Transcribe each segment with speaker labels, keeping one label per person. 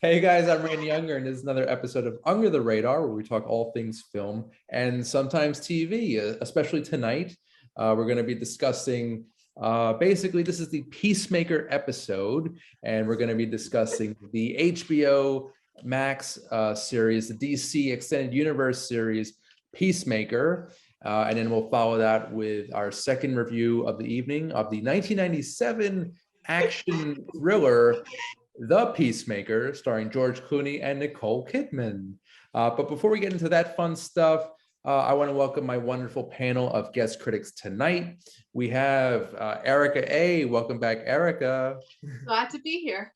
Speaker 1: Hey guys, I'm Randy Unger, and this is another episode of Unger the Radar, where we talk all things film and sometimes TV. Especially tonight, we're going to be discussing. Basically, this is the Peacemaker episode, and we're going to be discussing the HBO Max series, the DC Extended Universe series, Peacemaker. And then we'll follow that with our second review of the evening of the 1997 action thriller The Peacemaker, starring George Clooney and Nicole Kidman. But before we get into that fun stuff, I want to welcome my wonderful panel of guest critics tonight. We have Erica A. Welcome back, Erica.
Speaker 2: Glad to be here.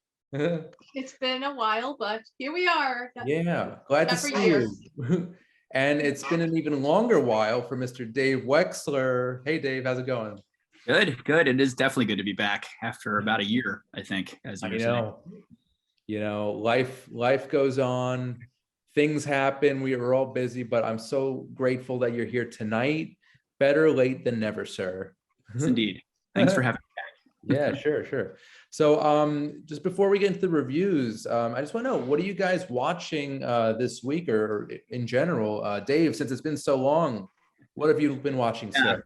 Speaker 2: It's been a while, but here we are.
Speaker 1: Yeah, glad to see you. And it's been an even longer while for Mr. Dave Wexler. Hey, Dave, how's it going?
Speaker 3: Good. It is definitely good to be back after about a year, I think, as you were saying.
Speaker 1: Life goes on, things happen. We are all busy, but I'm so grateful that you're here tonight. Better late than never, sir.
Speaker 3: Yes, indeed. Thanks for having me
Speaker 1: back. Yeah, sure. So just before we get into the reviews, I just want to know, what are you guys watching this week or in general? Dave, since it's been so long, what have you been watching, sir?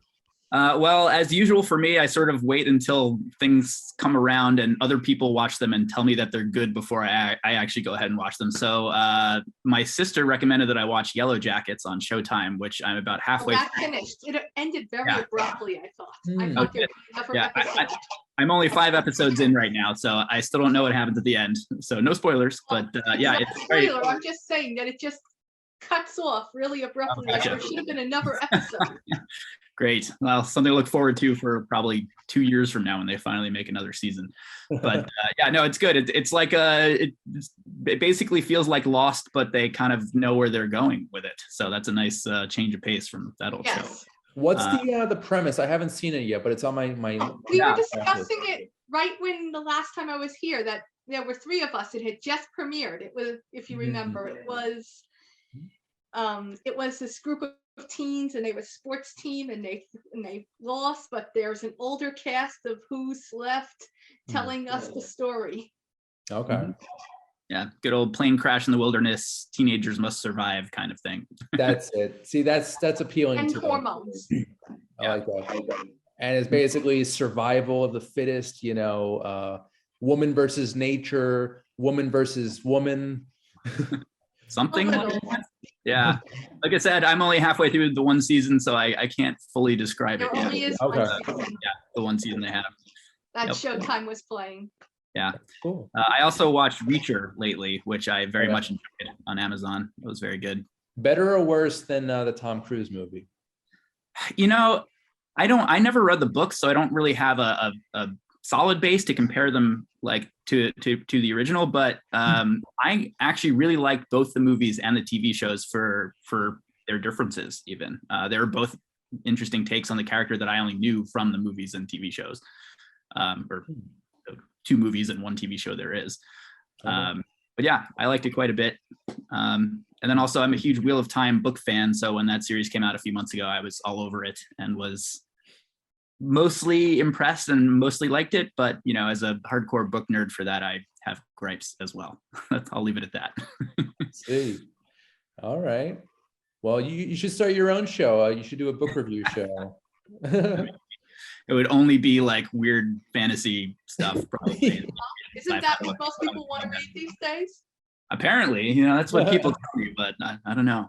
Speaker 3: Well, as usual for me, I sort of wait until things come around and other people watch them and tell me that they're good before I actually go ahead and watch them. So my sister recommended that I watch Yellow Jackets on Showtime, which I'm about halfway
Speaker 2: through. Finished. It ended very abruptly, I thought.
Speaker 3: I'm only 5 episodes in right now, so I still don't know what happens at the end. So no spoilers, but yeah.
Speaker 2: It's spoiler. I'm just saying that it just cuts off really abruptly. Like there should have been another episode.
Speaker 3: Great. Well, something to look forward to for probably 2 years from now when they finally make another season. But yeah, no, it's good. It's like it basically feels like Lost, but they kind of know where they're going with it. So that's a nice change of pace from that old show.
Speaker 1: What's the premise? I haven't seen it yet, but it's on my.
Speaker 2: We were discussing it right when the last time I was here. That there were 3 of us. It had just premiered. It was, if you remember, it was this group of teens, and they were a sports team, and they lost, but there's an older cast of who's left telling us the story.
Speaker 1: Okay.
Speaker 3: Yeah, good old plane crash in the wilderness, teenagers must survive kind of thing.
Speaker 1: That's it. See, that's appealing.
Speaker 2: And
Speaker 1: to
Speaker 2: hormones.
Speaker 1: I like that. And it's basically survival of the fittest, woman versus nature, woman versus woman.
Speaker 3: Something like that. Yeah, like I said, I'm only halfway through the 1 season, so I can't fully describe it yet.
Speaker 2: Is
Speaker 1: okay.
Speaker 3: Yeah, the 1 season they have.
Speaker 2: That Showtime was playing.
Speaker 3: Yeah.
Speaker 1: Cool.
Speaker 3: I also watched Reacher lately, which I very much enjoyed on Amazon. It was very good.
Speaker 1: Better or worse than the Tom Cruise movie?
Speaker 3: I never read the book, so I don't really have a solid base to compare them like to the original, but I actually really liked both the movies and the TV shows for their differences. Even they were both interesting takes on the character that I only knew from the movies and TV shows, or 2 movies and 1 TV show there is. But yeah, I liked it quite a bit. And then also I'm a huge Wheel of Time book fan, so when that series came out a few months ago, I was all over it and was mostly impressed and mostly liked it, but as a hardcore book nerd for that, I have gripes as well. I'll leave it at that.
Speaker 1: See, all right. Well, you should start your own show. You should do a book review show.
Speaker 3: It would only be like weird fantasy stuff, probably.
Speaker 2: Isn't that what most people want to read these days?
Speaker 3: Apparently, that's what people tell me, but I don't know.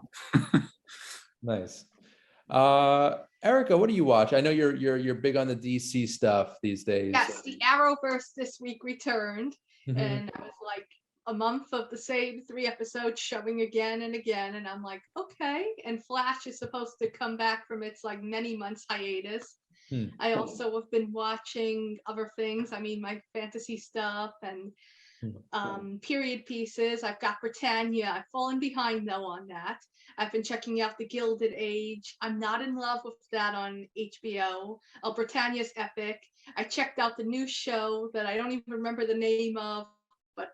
Speaker 1: Nice. Erica, what do you watch? I know you're big on the DC stuff these days.
Speaker 2: Yes, the Arrowverse this week returned, and I was like a month of the same 3 episodes showing again and again, and I'm like, okay. And Flash is supposed to come back from its like many months hiatus. I also have been watching other things. I mean, my fantasy stuff and period pieces. I've got Britannia. I've fallen behind though on that. I've been checking out The Gilded Age. I'm not in love with that on HBO. Britannia's epic. I checked out the new show that I don't even remember the name of, but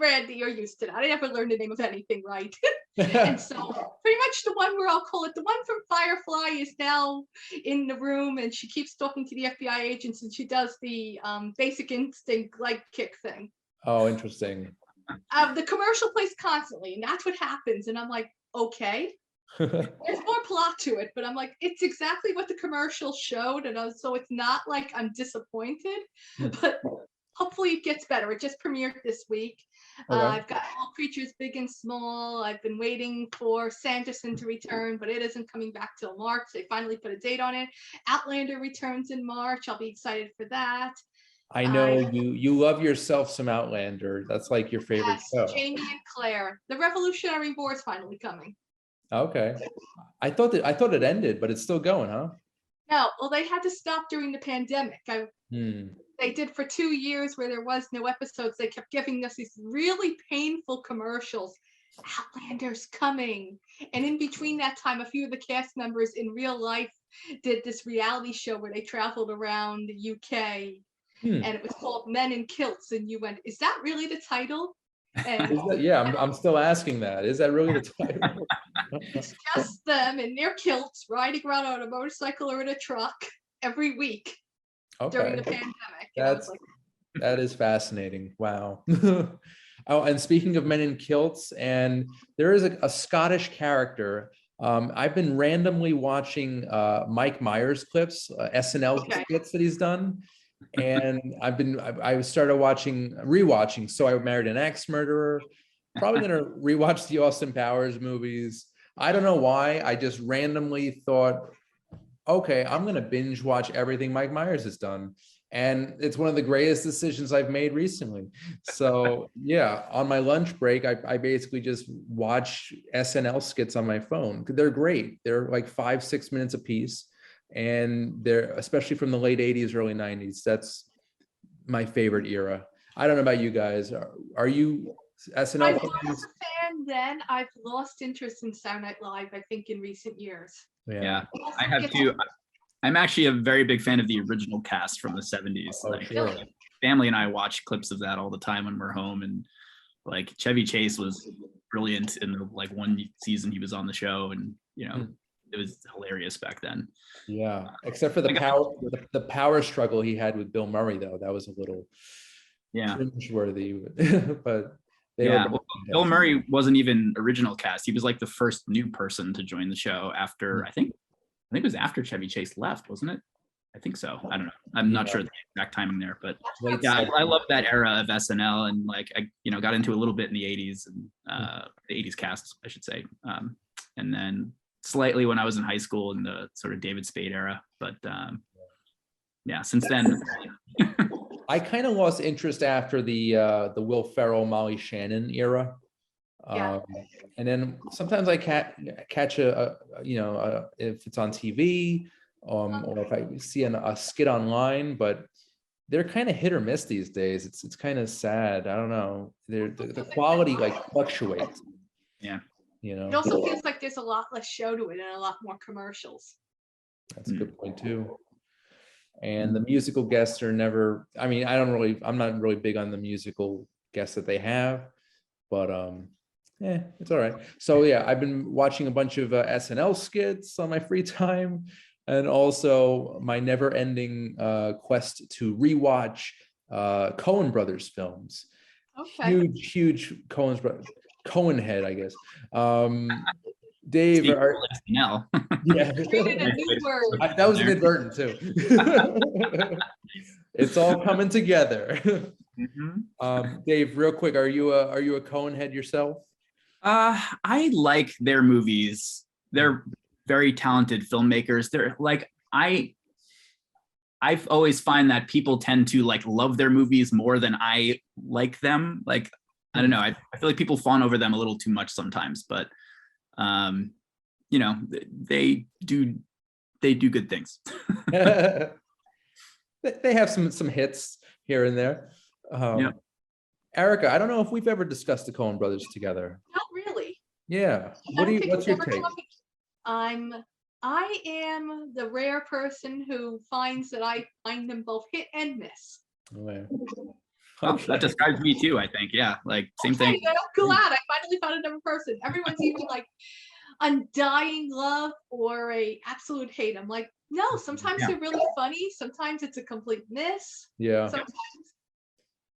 Speaker 2: Randy, you're used to that. I never learned the name of anything right. And so pretty much the one where I'll call it the one from Firefly is now in the room, and she keeps talking to the FBI agents, and she does the Basic Instinct leg kick thing.
Speaker 1: Oh, interesting.
Speaker 2: the commercial plays constantly, and that's what happens. And I'm like, okay, there's more plot to it, but I'm like, it's exactly what the commercial showed, and so it's not like I'm disappointed, but hopefully it gets better. It just premiered this week.
Speaker 1: Okay.
Speaker 2: I've got All Creatures Big and Small. I've been waiting for Sanderson to return, but it isn't coming back till March. They finally put a date on it. Outlander returns in March. I'll be excited for that.
Speaker 1: I know you love yourself some Outlander. That's like your favorite show.
Speaker 2: Jamie and Claire. The Revolutionary War is finally coming.
Speaker 1: Okay. I thought it ended, but it's still going, huh?
Speaker 2: No, well, they had to stop during the pandemic. They did for 2 years where there was no episodes. They kept giving us these really painful commercials. Outlander's coming. And in between that time, a few of the cast members in real life did this reality show where they traveled around the UK. And it was called Men in Kilts. And you went, is that really the title? And
Speaker 1: yeah, I'm still asking that. Is that really the title?
Speaker 2: It's just them in their kilts riding around on a motorcycle or in a truck every week during the pandemic.
Speaker 1: That is fascinating. Wow. Oh, and speaking of Men in Kilts, and there is a Scottish character. I've been randomly watching Mike Myers clips, SNL skits that he's done. And I started rewatching So I Married an Axe Murderer. Probably gonna rewatch the Austin Powers movies. I don't know why. I just randomly thought, okay, I'm gonna binge watch everything Mike Myers has done. And it's one of the greatest decisions I've made recently. So yeah, on my lunch break, I basically just watch SNL skits on my phone. They're great. They're like 5-6 minutes a piece. And they're especially from the late 80s, early 90s. That's my favorite era. I don't know about you guys. Are you SNL
Speaker 2: I
Speaker 1: fans?
Speaker 2: was a fan then. I've lost interest in Saturday Night Live, I think, in recent years.
Speaker 3: Yeah, I have too. I'm actually a very big fan of the original cast from the 70s.
Speaker 1: Oh, sure.
Speaker 3: Family and I watch clips of that all the time when we're home, and like Chevy Chase was brilliant in the one season he was on the show, and it was hilarious back then.
Speaker 1: Yeah, except for the power struggle he had with Bill Murray, though. That was a little cringeworthy. But
Speaker 3: Bill Murray wasn't even original cast. He was like the first new person to join the show after I think it was after Chevy Chase left, wasn't it? I think so. I don't know. I'm not sure the exact timing there, but yeah, I love that era of SNL, and I got into a little bit in the 80s and the 80s cast, I should say, and then slightly when I was in high school in the sort of David Spade era, but since then.
Speaker 1: I kind of lost interest after the Will Ferrell, Molly Shannon era. And then sometimes I catch if it's on TV, or if I see a skit online, but they're kind of hit or miss these days. It's kind of sad. I don't know. The quality fluctuates.
Speaker 3: Yeah.
Speaker 2: It also feels like there's a lot less show to it and a lot more commercials.
Speaker 1: That's a good point too. And the musical guests are never, I'm not really big on the musical guests that they have, but it's all right. So yeah, I've been watching a bunch of SNL skits on my free time, and also my never-ending quest to rewatch Coen Brothers films.
Speaker 2: Okay.
Speaker 1: Huge Coen head, I guess. Dave,
Speaker 3: SNL.
Speaker 1: Yeah, that was inadvertent too. It's all coming together. Dave, real quick, are you a Coen head yourself?
Speaker 3: I like their movies. They're very talented filmmakers. They're I've always find that people tend to love their movies more than I like them. I don't know. I feel like people fawn over them a little too much sometimes, but they do good things.
Speaker 1: They have some hits here and there. Erica, I don't know if we've ever discussed the Coen Brothers together.
Speaker 2: Not really.
Speaker 1: Yeah. What's your take?
Speaker 2: I am the rare person who finds that I find them both hit and miss.
Speaker 1: Okay.
Speaker 3: That describes me too, I think. Yeah, same thing.
Speaker 2: I'm glad I finally found another person. Everyone's either undying love or a absolute hate. I'm like, no, sometimes they're really funny. Sometimes it's a complete miss.
Speaker 1: Yeah.
Speaker 2: Sometimes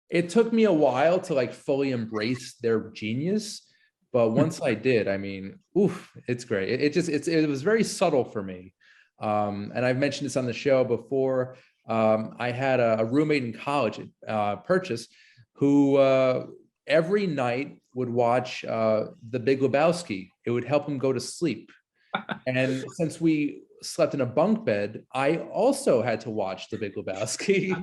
Speaker 1: it took me a while to like fully embrace their genius, but once I did, I mean, oof, it's great. It was very subtle for me. And I've mentioned this on the show before. I had a roommate in college, Purchase, who every night would watch The Big Lebowski. It would help him go to sleep. And since we slept in a bunk bed, I also had to watch The Big Lebowski.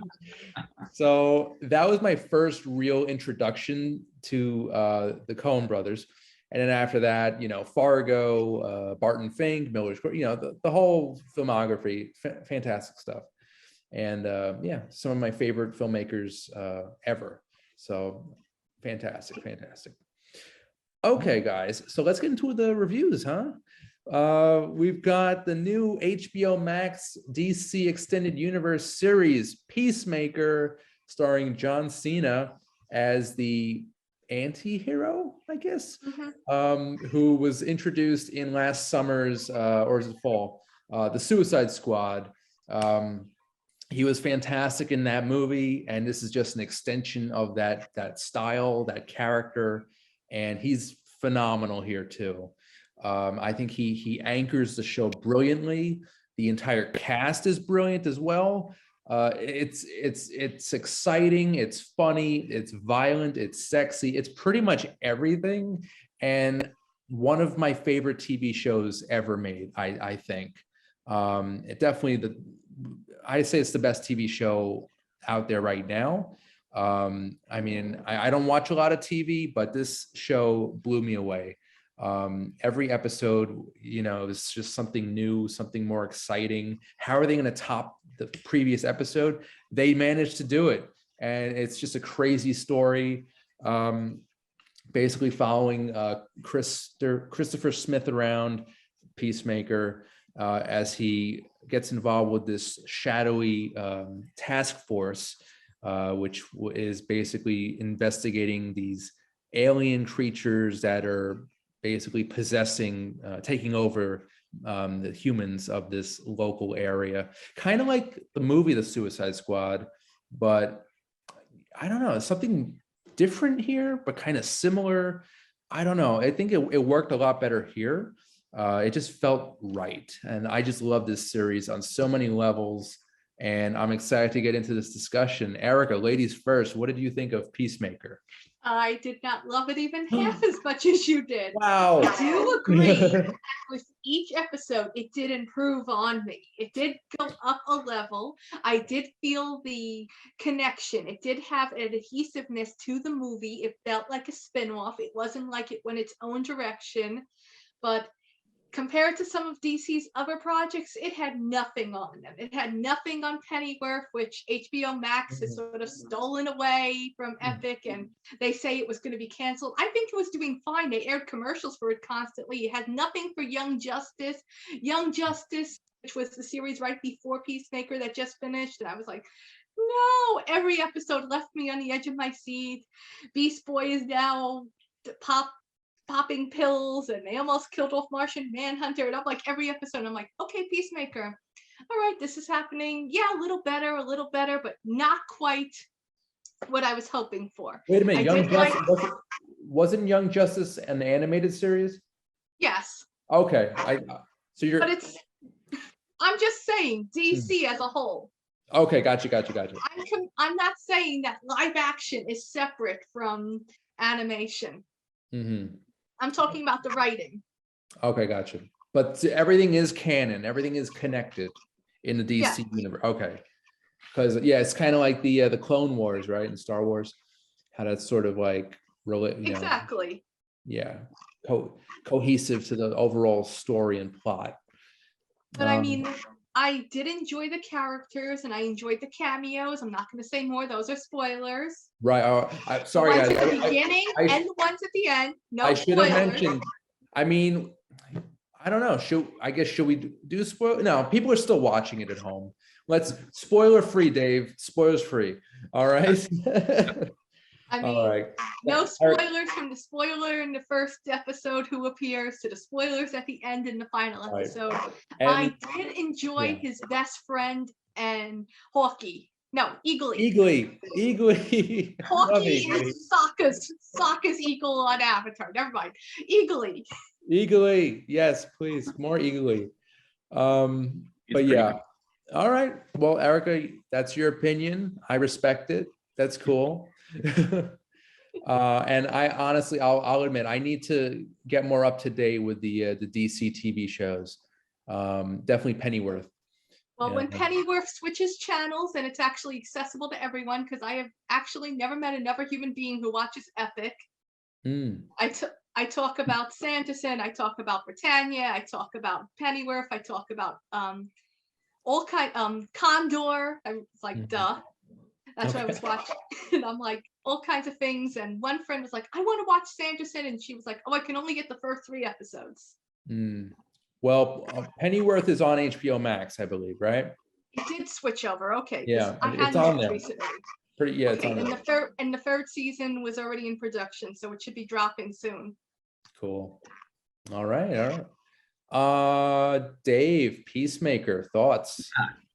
Speaker 1: So that was my first real introduction to the Coen brothers. And then after that, you know, Fargo, Barton Fink, Miller's, you know, the whole filmography, fantastic stuff. And yeah, some of my favorite filmmakers ever. So fantastic. Okay, guys, so let's get into the reviews, huh? We've got the new HBO Max DC Extended Universe series, Peacemaker, starring John Cena as the anti-hero, I guess, who was introduced in last summer's, or is it fall, the Suicide Squad. He was fantastic in that movie, and this is just an extension of that style, that character, and he's phenomenal here too. I think he anchors the show brilliantly. The entire cast is brilliant as well. It's exciting, it's funny, it's violent, it's sexy, it's pretty much everything, and one of my favorite TV shows ever made. I think it definitely I say it's the best TV show out there right now. I mean, I don't watch a lot of TV, but this show blew me away. Every episode, you know, is just something new, something more exciting. How are they going to top the previous episode? They managed to do it, and it's just a crazy story. Basically following Christopher Smith around, Peacemaker, as he gets involved with this shadowy task force, which is basically investigating these alien creatures that are basically possessing, taking over the humans of this local area. Kind of like the movie The Suicide Squad, but I don't know, something different here, but kind of similar. I don't know. I think it worked a lot better here. It just felt right. And I just love this series on so many levels. And I'm excited to get into this discussion. Erica, ladies first, what did you think of Peacemaker?
Speaker 2: I did not love it even half as much as you did.
Speaker 1: Wow.
Speaker 2: I do agree that with each episode, it did improve on me. It did go up a level. I did feel the connection. It did have an adhesiveness to the movie. It felt like a spin-off. It wasn't like it went its own direction. But compared to some of DC's other projects, it had nothing on them. It had nothing on Pennyworth, which HBO Max has sort of stolen away from Epic, and they say it was going to be canceled. I think it was doing fine. They aired commercials for it constantly. It had nothing for Young Justice. Young Justice, which was the series right before Peacemaker that just finished, and I was like, no, every episode left me on the edge of my seat. Beast Boy is now popping pills, and they almost killed off Martian Manhunter, and I'm like, every episode I'm like, okay, Peacemaker, all right, this is happening. Yeah, a little better, but not quite what I was hoping for.
Speaker 1: Wait a minute, Young Justice, wasn't Young Justice an animated series?
Speaker 2: Yes.
Speaker 1: Okay, so you're.
Speaker 2: But I'm just saying DC as a whole.
Speaker 1: Okay, got you.
Speaker 2: I'm not saying that live action is separate from animation.
Speaker 1: Mm-hmm.
Speaker 2: I'm talking about the writing.
Speaker 1: Okay, gotcha. But everything is canon. Everything is connected in the DC universe. Okay, because it's kind of like the Clone Wars, right, in Star Wars, how that's sort of like
Speaker 2: exactly.
Speaker 1: Yeah, cohesive to the overall story and plot.
Speaker 2: But I mean, I did enjoy the characters and I enjoyed the cameos. I'm not going to say more; those are spoilers.
Speaker 1: Right. Sorry,
Speaker 2: the ones
Speaker 1: guys.
Speaker 2: at the beginning and the ones at the end. No
Speaker 1: I should
Speaker 2: spoilers.
Speaker 1: have mentioned. I mean, I don't know. Should we do spoil? No, people are still watching it at home. Let's spoiler free, Dave. Spoilers free. All right.
Speaker 2: I mean,
Speaker 1: all right.
Speaker 2: No spoilers from the spoiler in the first episode who appears to the spoilers at the end in the final episode. Right. I did enjoy his best friend and Hawkeye. No, eagly.
Speaker 1: Eagly. Love
Speaker 2: Hawkeye
Speaker 1: Eagly.
Speaker 2: is Sokka's eagle on Avatar. Never mind. Eagly.
Speaker 1: Eagly. Yes, please. More eagly.
Speaker 3: It's
Speaker 1: But
Speaker 3: pretty
Speaker 1: yeah.
Speaker 3: good.
Speaker 1: All right. Well, Erica, that's your opinion. I respect it. That's cool. And I honestly, I'll admit, I need to get more up to date with the DC TV shows. Definitely Pennyworth.
Speaker 2: Well, when
Speaker 1: Yeah.
Speaker 2: Pennyworth switches channels and it's actually accessible to everyone, because I have actually never met another human being who watches Epic.
Speaker 1: Mm.
Speaker 2: I talk about Sanderson, I talk about Britannia, I talk about Pennyworth, I talk about all kind Condor. I was like, duh. That's what I was watching. And I'm like, all kinds of things. And one friend was like, I want to watch Sanderson. And she was like, oh, I can only get the first 3 episodes.
Speaker 1: Mm. Well, Pennyworth is on HBO Max, I believe, right?
Speaker 2: It did switch over. Okay.
Speaker 1: Yeah,
Speaker 2: I
Speaker 1: it's
Speaker 2: had
Speaker 1: on
Speaker 2: it
Speaker 1: there.
Speaker 2: recently.
Speaker 1: Pretty, yeah, it's
Speaker 2: Okay,
Speaker 1: on
Speaker 2: and
Speaker 1: there.
Speaker 2: the third season was already in production, so it should be dropping soon.
Speaker 1: Cool. All right. Dave, Peacemaker, thoughts?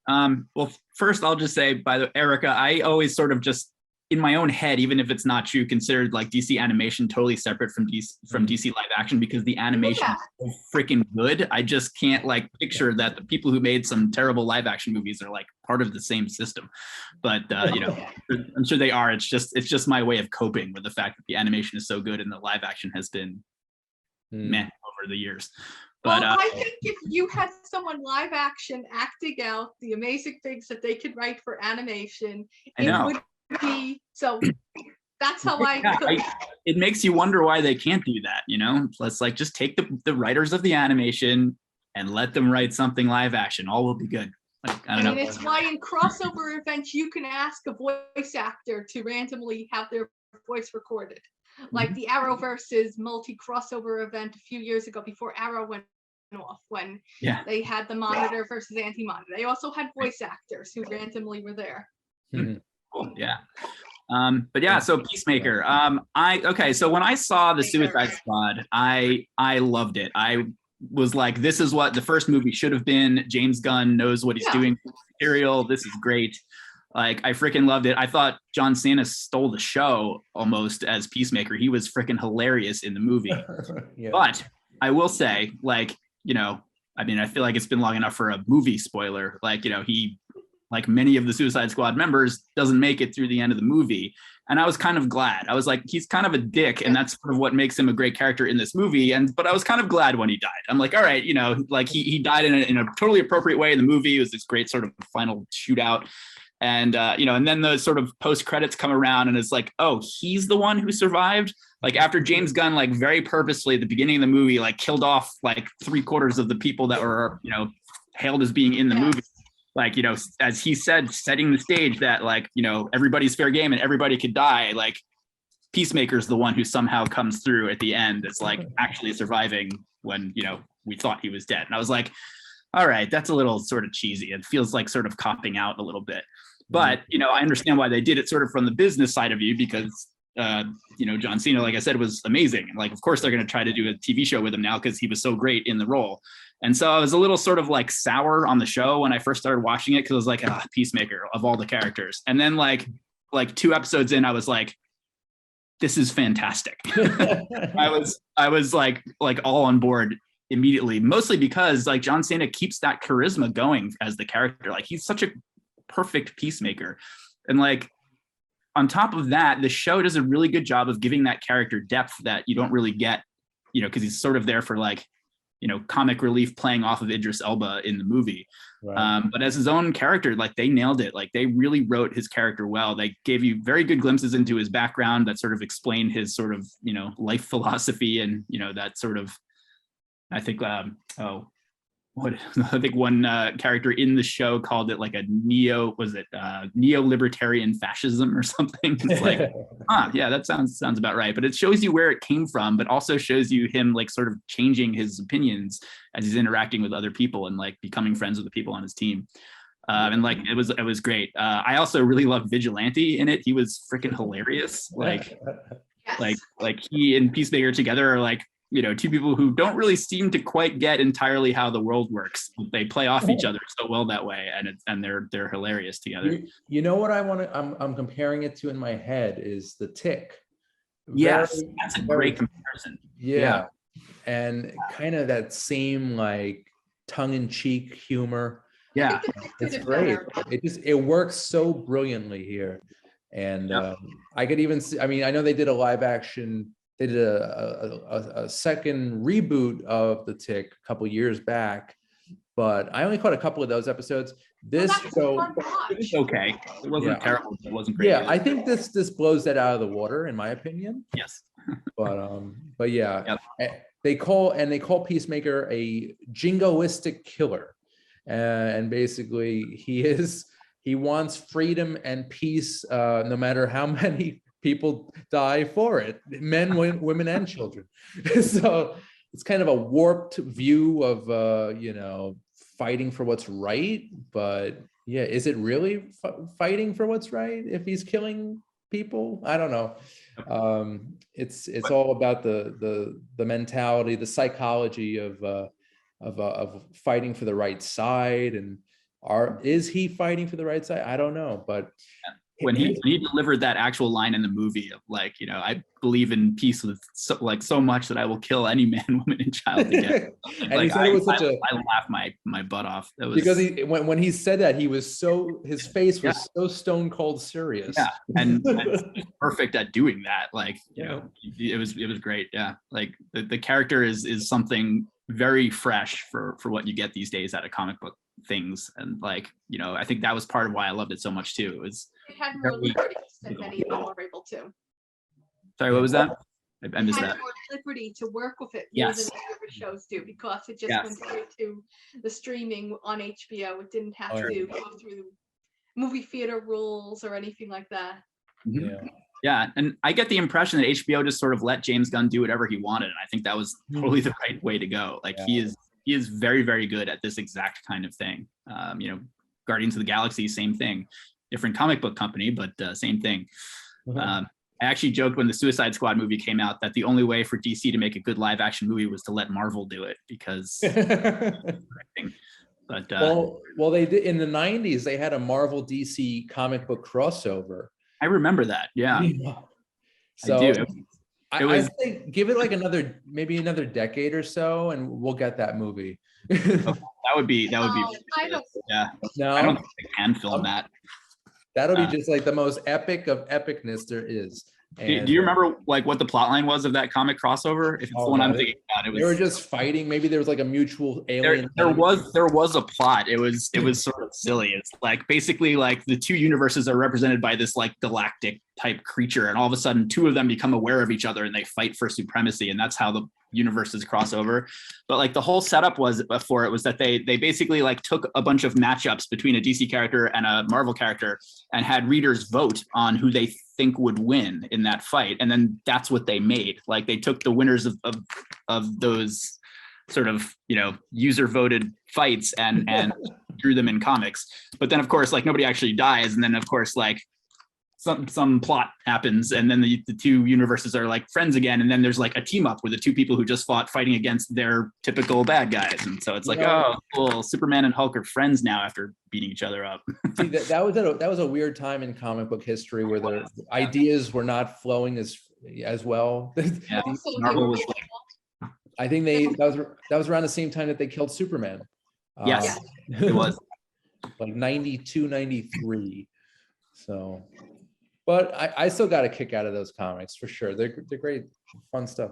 Speaker 3: Well, first I'll just say, by the way, Erica, I always sort of just in my own head, even if it's not true, considered like DC animation totally separate from DC live action, because the animation is so freaking good. I just can't like picture that the people who made some terrible live action movies are like part of the same system. But you know, I'm sure they are. It's just my way of coping with the fact that the animation is so good and the live action has been meh over the years. But
Speaker 2: well, I think if you had someone live action acting out the amazing things that they could write for animation, it would be so. That's how
Speaker 3: it makes you wonder why they can't do that. You know, let's like just take the writers of the animation and let them write something live action. All will be good. Like, I don't know.
Speaker 2: And it's why in crossover events you can ask a voice actor to randomly have their voice recorded. Like the Arrowverse's multi-crossover event a few years ago before Arrow went off, when they had the Monitor versus Anti-Monitor. They also had voice actors who randomly were there.
Speaker 3: Cool. Yeah. But yeah, so Peacemaker. So when I saw the Suicide Squad, I loved it. I was like, this is what the first movie should have been. James Gunn knows what he's doing with material. This is great. Like, I freaking loved it. I thought John Cena stole the show almost as Peacemaker. He was freaking hilarious in the movie. But I will say, like, you know, I mean, I feel like it's been long enough for a movie spoiler. Like, you know, he, like many of the Suicide Squad members, doesn't make it through the end of the movie. And I was kind of glad. I was like, he's kind of a dick, and that's sort of what makes him a great character in this movie. But I was kind of glad when he died. I'm like, all right, you know, like he died in a totally appropriate way in the movie. It was this great sort of final shootout. And, you know, and then the sort of post credits come around and it's like, oh, he's the one who survived. Like, after James Gunn, like very purposely at the beginning of the movie, like killed off like 3/4 of the people that were, you know, hailed as being in the movie. Like, you know, as he said, setting the stage that, like, you know, everybody's fair game and everybody could die. Like, Peacemaker's the one who somehow comes through at the end as like actually surviving when, you know, we thought he was dead. And I was like, all right, that's a little sort of cheesy. It feels like sort of copping out a little bit. But, you know, I understand why they did it sort of from the business side of you, because, you know, John Cena, like I said, was amazing. And like, of course, they're going to try to do a TV show with him now because he was so great in the role. And so I was a little sort of like sour on the show when I first started watching it, because I was like, Peacemaker of all the characters. And then like 2 episodes in, I was like, this is fantastic. I was like all on board immediately, mostly because like John Cena keeps that charisma going as the character. Like, he's such a perfect Peacemaker. And like, on top of that, the show does a really good job of giving that character depth that you don't really get, you know, because he's sort of there for like, you know, comic relief playing off of Idris Elba in the movie. Right. But as his own character, like, they nailed it. Like, they really wrote his character well. They gave you very good glimpses into his background that sort of explained his sort of, you know, life philosophy, and, you know, that sort of, I think, I think one character in the show called it like a neo-libertarian fascism or something. It's like, yeah, that sounds about right. But it shows you where it came from, but also shows you him like sort of changing his opinions as he's interacting with other people and like becoming friends with the people on his team. And like, it was great. I also really loved Vigilante in it. He was freaking hilarious. Like he and Peacemaker together are like two people who don't really seem to quite get entirely how the world works. They play off each other so well that way, and they're hilarious together.
Speaker 1: You know what I'm comparing it to in my head is The Tick.
Speaker 3: Yes, that's a great comparison.
Speaker 1: Yeah. And kind of that same like tongue-in-cheek humor.
Speaker 3: Yeah,
Speaker 1: it's great. It works so brilliantly here. And I could even see, I mean, I know they did a live action, they did a second reboot of The Tick a couple years back, but I only caught a couple of those episodes. This show,
Speaker 3: it was okay. It wasn't terrible. It wasn't great.
Speaker 1: Yeah, I think this blows that out of the water, in my opinion.
Speaker 3: Yes.
Speaker 1: But yeah, they call Peacemaker a jingoistic killer, and basically he wants freedom and peace, no matter how many people die for it, men, women, and children. So it's kind of a warped view of fighting for what's right, but yeah, is it really fighting for what's right if he's killing people? I don't know. It's all about the mentality, the psychology of fighting for the right side, and is he fighting for the right side? I don't know, but
Speaker 3: when he delivered that actual line in the movie of like, I believe in peace with so much that I will kill any man, woman, and child again.
Speaker 1: And like, he said it was such
Speaker 3: I laughed my butt off. That was
Speaker 1: because when he said that, his face was so stone cold serious.
Speaker 3: Yeah, and perfect at doing that. Like, it was great. Yeah, like the character is something very fresh for what you get these days out of comic book things, and like, I think that was part of why I loved it so much too.
Speaker 2: It had more liberties than many of them were able to.
Speaker 3: Sorry, what was that? I missed that.
Speaker 2: More liberty to work with it
Speaker 3: more
Speaker 2: than the other shows do, because it just went straight to the streaming on HBO. It didn't have to go through movie theater rules or anything like that.
Speaker 3: Yeah, and I get the impression that HBO just sort of let James Gunn do whatever he wanted, and I think that was totally the right way to go. Like, he is very, very good at this exact kind of thing. Guardians of the Galaxy, same thing. Different comic book company, but same thing. I actually joked when the Suicide Squad movie came out that the only way for DC to make a good live action movie was to let Marvel do it, because but
Speaker 1: well, they did in the 90s. They had a Marvel DC comic book crossover.
Speaker 3: I remember that. Yeah.
Speaker 1: So
Speaker 3: I do.
Speaker 1: I think give it like maybe another decade or so, and we'll get that movie.
Speaker 3: That would be.
Speaker 2: I don't.
Speaker 3: Yeah.
Speaker 1: No,
Speaker 3: I don't think they can film that.
Speaker 1: That'll be just like the most epic of epicness there is.
Speaker 3: And do you remember like what the plot line was of that comic crossover? If it's the one I'm thinking about,
Speaker 1: they were just fighting. Maybe there was like a mutual alien.
Speaker 3: There was a plot. It was sort of silly. It's like basically like the two universes are represented by this like galactic type creature, and all of a sudden two of them become aware of each other and they fight for supremacy, and that's how the universes cross over. But like the whole setup for it was that they basically like took a bunch of matchups between a DC character and a Marvel character and had readers vote on who they think would win in that fight, and then that's what they made. Like, they took the winners of those sort of user voted fights and drew them in comics. But then of course like nobody actually dies, and then of course like some plot happens, and then the two universes are like friends again, and then there's like a team up with the two people who just fought fighting against their typical bad guys, and so it's like, oh cool, Superman and Hulk are friends now after beating each other up.
Speaker 1: See, that was a weird time in comic book history where the ideas were not flowing as well.
Speaker 3: Yeah, Marvel was like,
Speaker 1: I think that was around the same time that they killed Superman.
Speaker 3: Yes, it was
Speaker 1: like 92, 93. So, but I still got a kick out of those comics for sure. They're great, fun stuff.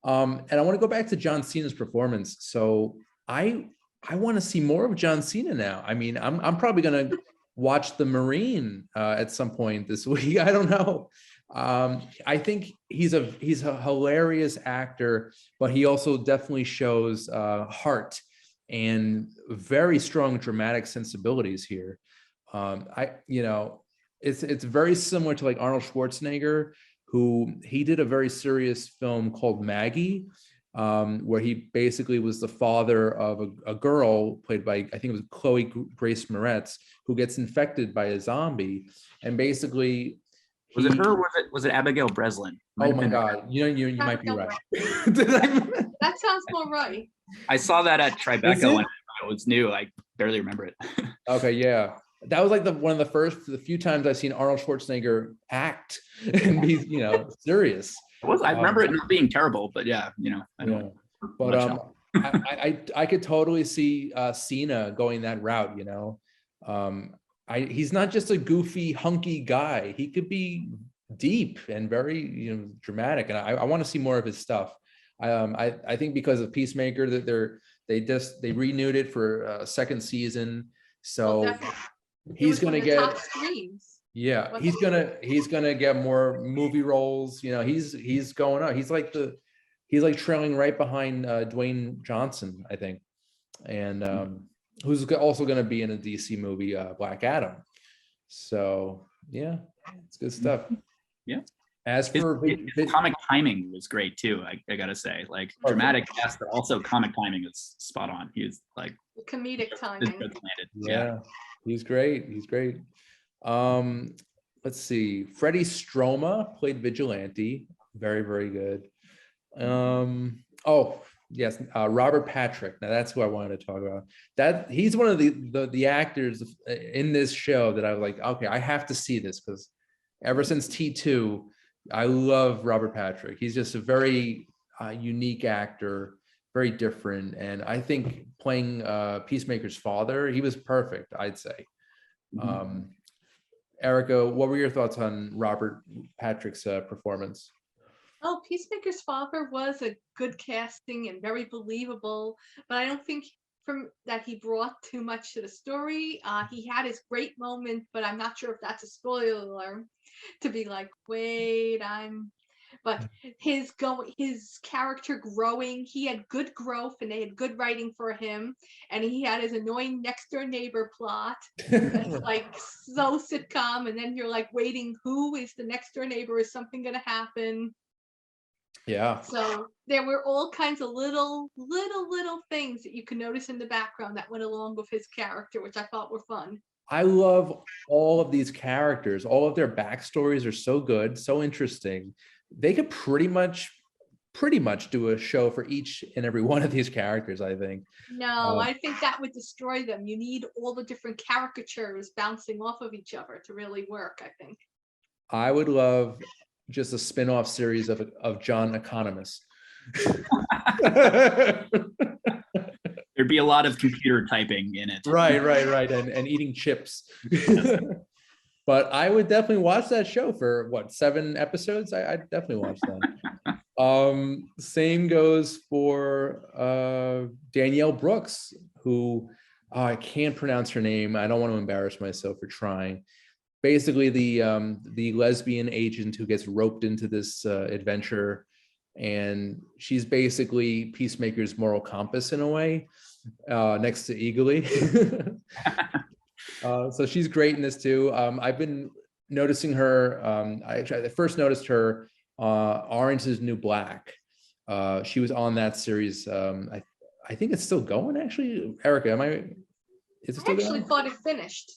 Speaker 1: And I want to go back to John Cena's performance. So I want to see more of John Cena now. I mean, I'm probably gonna watch The Marine at some point this week. I don't know. I think he's a hilarious actor, but he also definitely shows heart and very strong dramatic sensibilities here. It's very similar to like Arnold Schwarzenegger, who he did a very serious film called Maggie, where he basically was the father of a girl played by, I think it was Chloe Grace Moretz, who gets infected by a zombie. And basically
Speaker 3: Was it her or was it Abigail Breslin?
Speaker 1: Oh my God, you might be right.
Speaker 2: That sounds more right.
Speaker 3: I saw that at Tribeca when it was new. I barely remember it.
Speaker 1: Okay, yeah. That was like one of the few times I've seen Arnold Schwarzenegger act and be, serious.
Speaker 3: I remember it not being terrible, but yeah, I don't.
Speaker 1: But I could totally see Cena going that route. He's not just a goofy, hunky guy. He could be deep and very, dramatic, and I want to see more of his stuff. I think because of Peacemaker that they renewed it for a second season, so he's gonna get top streams. Yeah, he's gonna get more movie roles. He's going up. He's like trailing right behind Dwayne Johnson, I think, and who's also going to be in a DC movie, Black Adam. So yeah, it's good stuff.
Speaker 3: Yeah.
Speaker 1: As for
Speaker 3: his comic timing was great too. I gotta say, like dramatic, yes, but also comic timing is spot on. He was like
Speaker 2: comedic timing.
Speaker 1: Yeah, he's great. He's great. Let's see. Freddie Stroma played Vigilante. Very, very good. Oh yes, Robert Patrick. Now that's who I wanted to talk about. That he's one of the actors in this show that I was like, okay, I have to see this, because ever since T2, I love Robert Patrick. He's just a very unique actor, very different, and I think playing Peacemaker's father, he was perfect, I'd say. Erica, what were your thoughts on Robert Patrick's performance?
Speaker 2: Oh, Peacemaker's father was a good casting and very believable, but I don't think that he brought too much to the story. He had his great moment, but I'm not sure if that's a spoiler to be like, wait, but his character growing, he had good growth and they had good writing for him, and he had his annoying next door neighbor plot. It's like so sitcom, and then you're like waiting, who is the next door neighbor? Is something gonna happen?
Speaker 1: Yeah.
Speaker 2: So there were all kinds of little things that you could notice in the background that went along with his character, which I thought were fun.
Speaker 1: I love all of these characters. All of their backstories are so good, so interesting. They could pretty much do a show for each and every one of these characters, I think.
Speaker 2: No, I think that would destroy them. You need all the different caricatures bouncing off of each other to really work, I think.
Speaker 1: I would love just a spin-off series of John Economist.
Speaker 3: There'd be a lot of computer typing in it.
Speaker 1: Right. And eating chips. But I would definitely watch that show for what, 7 episodes? I'd definitely watch that. Same goes for Danielle Brooks, who I can't pronounce her name. I don't want to embarrass myself for trying. Basically, the lesbian agent who gets roped into this adventure, and she's basically Peacemaker's moral compass in a way, next to Eagly. So she's great in this too. I've been noticing her. I first noticed her Orange is the New Black. She was on that series. I think it's still going, actually. Erica, is it still going?
Speaker 2: I actually thought it finished.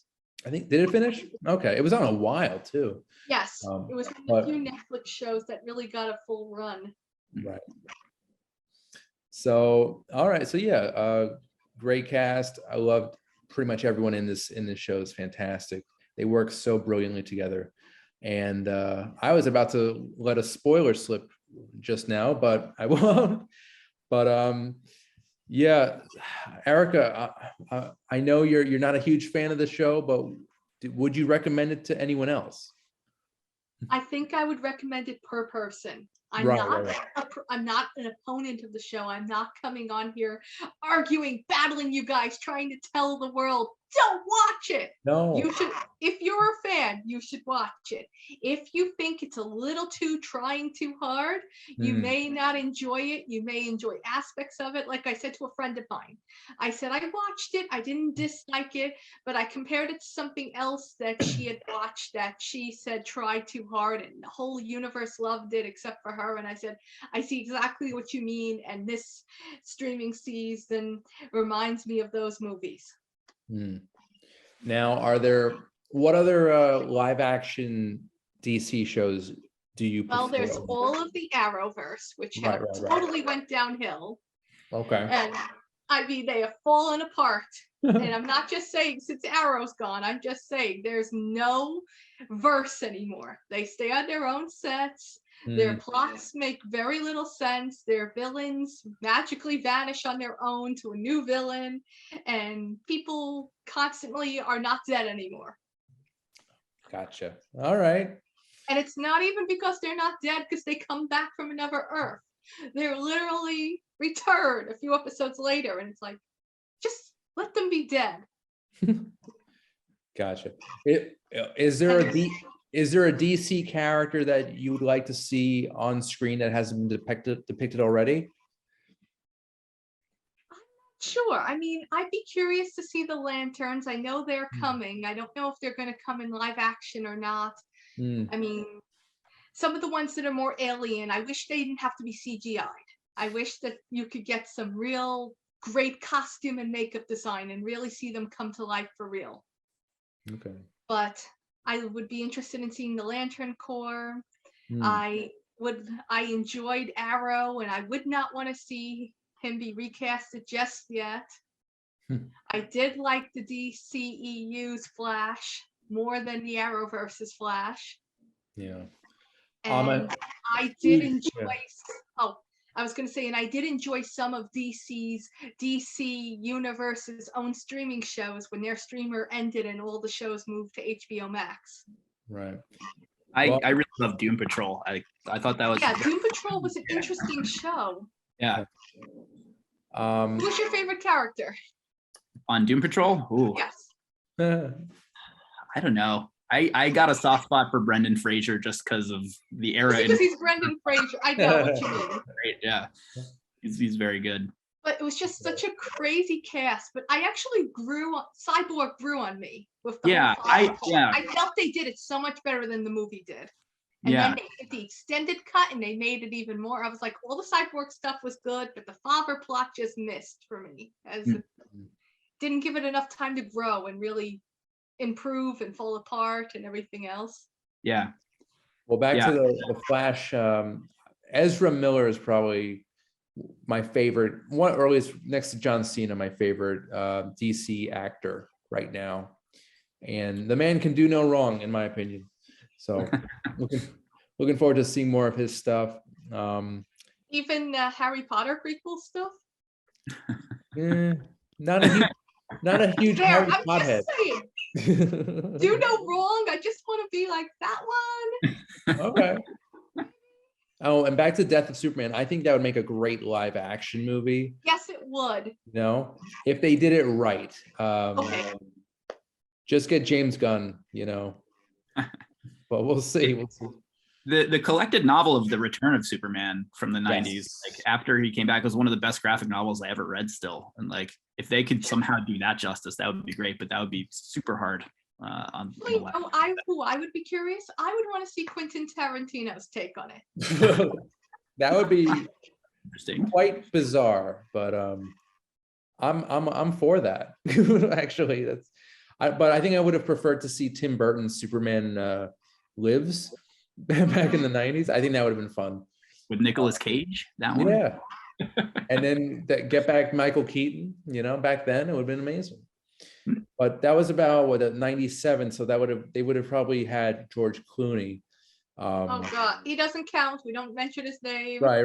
Speaker 1: I think, did it finish? Okay, it was on a while too.
Speaker 2: Yes, it was one of the few Netflix shows that really got a full run.
Speaker 1: Right. So, all right. So yeah, great cast. I loved pretty much everyone in this show is fantastic. They work so brilliantly together. And I was about to let a spoiler slip just now, but I won't. But yeah, Erica, I know you're not a huge fan of the show, but would you recommend it to anyone else?
Speaker 2: I think I would recommend it per person. I'm not an opponent of the show. I'm not coming on here arguing, battling you guys, trying to tell the world, don't watch it.
Speaker 1: No.
Speaker 2: You should, if you're a fan, you should watch it. If you think it's a little too trying too hard, you may not enjoy it. You may enjoy aspects of it. Like I said to a friend of mine, I said, I watched it. I didn't dislike it, but I compared it to something else that she had watched that she said tried too hard and the whole universe loved it except for her. And I said, I see exactly what you mean. And this streaming season reminds me of those movies.
Speaker 1: Now, what other live action DC shows do you prefer?
Speaker 2: Well, there's all of the Arrowverse, which have totally went downhill.
Speaker 1: Okay.
Speaker 2: And I mean, they have fallen apart. And I'm not just saying since Arrow's gone, I'm just saying there's no verse anymore. They stay on their own sets. Their plots make very little sense. Their villains magically vanish on their own to a new villain. And people constantly are not dead anymore.
Speaker 1: Gotcha. All right.
Speaker 2: And it's not even because they're not dead, because they come back from another Earth. They're literally returned a few episodes later, and it's like, just let them be dead.
Speaker 1: Gotcha. Is there a DC character that you would like to see on screen that hasn't been depicted already?
Speaker 2: Sure. I mean, I'd be curious to see the Lanterns. I know they're coming. I don't know if they're going to come in live action or not. I mean, some of the ones that are more alien, I wish they didn't have to be CGI'd. I wish that you could get some real great costume and makeup design and really see them come to life for real.
Speaker 1: Okay.
Speaker 2: But I would be interested in seeing the Lantern Corps. I enjoyed Arrow, and I would not want to see him be recasted just yet. I did like the DCEU's Flash more than the Arrowverse's Flash.
Speaker 1: Yeah.
Speaker 2: And I did enjoy. I was going to say, and I did enjoy some of DC Universe's own streaming shows when their streamer ended and all the shows moved to HBO Max.
Speaker 1: Right.
Speaker 3: I really love Doom Patrol. I thought that was
Speaker 2: Doom Patrol was an interesting show.
Speaker 3: Yeah.
Speaker 2: Who's your favorite character
Speaker 3: on Doom Patrol? Ooh.
Speaker 2: Yes.
Speaker 3: I don't know. I got a soft spot for Brendan Fraser just because of the era.
Speaker 2: Because he's Brendan Fraser. I know what you mean.
Speaker 3: Right, yeah. He's very good.
Speaker 2: But it was just such a crazy cast. But I actually Cyborg grew on me with the I felt they did it so much better than the movie did. And then they did the extended cut and they made it even more. I was like, all the Cyborg stuff was good, but the father plot just missed for me. As it didn't give it enough time to grow and really improve and fall apart and everything else.
Speaker 3: Yeah.
Speaker 1: Well, back to the Flash. Ezra Miller is probably my favorite, one, or at least next to John Cena, my favorite DC actor right now. And the man can do no wrong, in my opinion. So looking forward to seeing more of his stuff.
Speaker 2: Even Harry Potter prequel stuff?
Speaker 1: Not a huge Harry Potter head.
Speaker 2: Do no wrong. I just want to be like that one.
Speaker 1: Okay. Oh, and back to Death of Superman. I think that would make a great live action movie.
Speaker 2: Yes, it would.
Speaker 1: If they did it right.
Speaker 2: Okay.
Speaker 1: Just get James Gunn, but we'll see.
Speaker 3: The collected novel of The Return of Superman from the 90s, like after he came back, was one of the best graphic novels I ever read still. And like, if they could somehow do that justice, that would be great, but that would be super hard.
Speaker 2: I would be curious. I would want to see Quentin Tarantino's take on it.
Speaker 1: That would be
Speaker 3: interesting,
Speaker 1: quite bizarre, but I'm for that. Actually, but I think I would have preferred to see Tim Burton's Superman Lives back in the 90s. I think that would have been fun
Speaker 3: with Nicolas Cage. That one,
Speaker 1: yeah. And then get back Michael Keaton. Back then it would have been amazing. But that was about 97, so they would have probably had George Clooney.
Speaker 2: Oh God, he doesn't count. We don't mention his name.
Speaker 1: Right.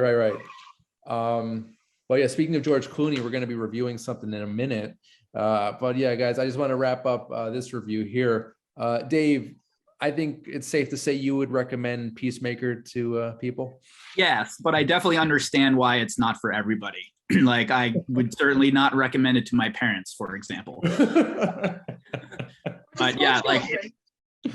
Speaker 1: Well, yeah. Speaking of George Clooney, we're going to be reviewing something in a minute. But yeah, guys, I just want to wrap up this review here. Dave, I think it's safe to say you would recommend Peacemaker to people.
Speaker 3: Yes, but I definitely understand why it's not for everybody. Like, I would certainly not recommend it to my parents, for example. But yeah, like,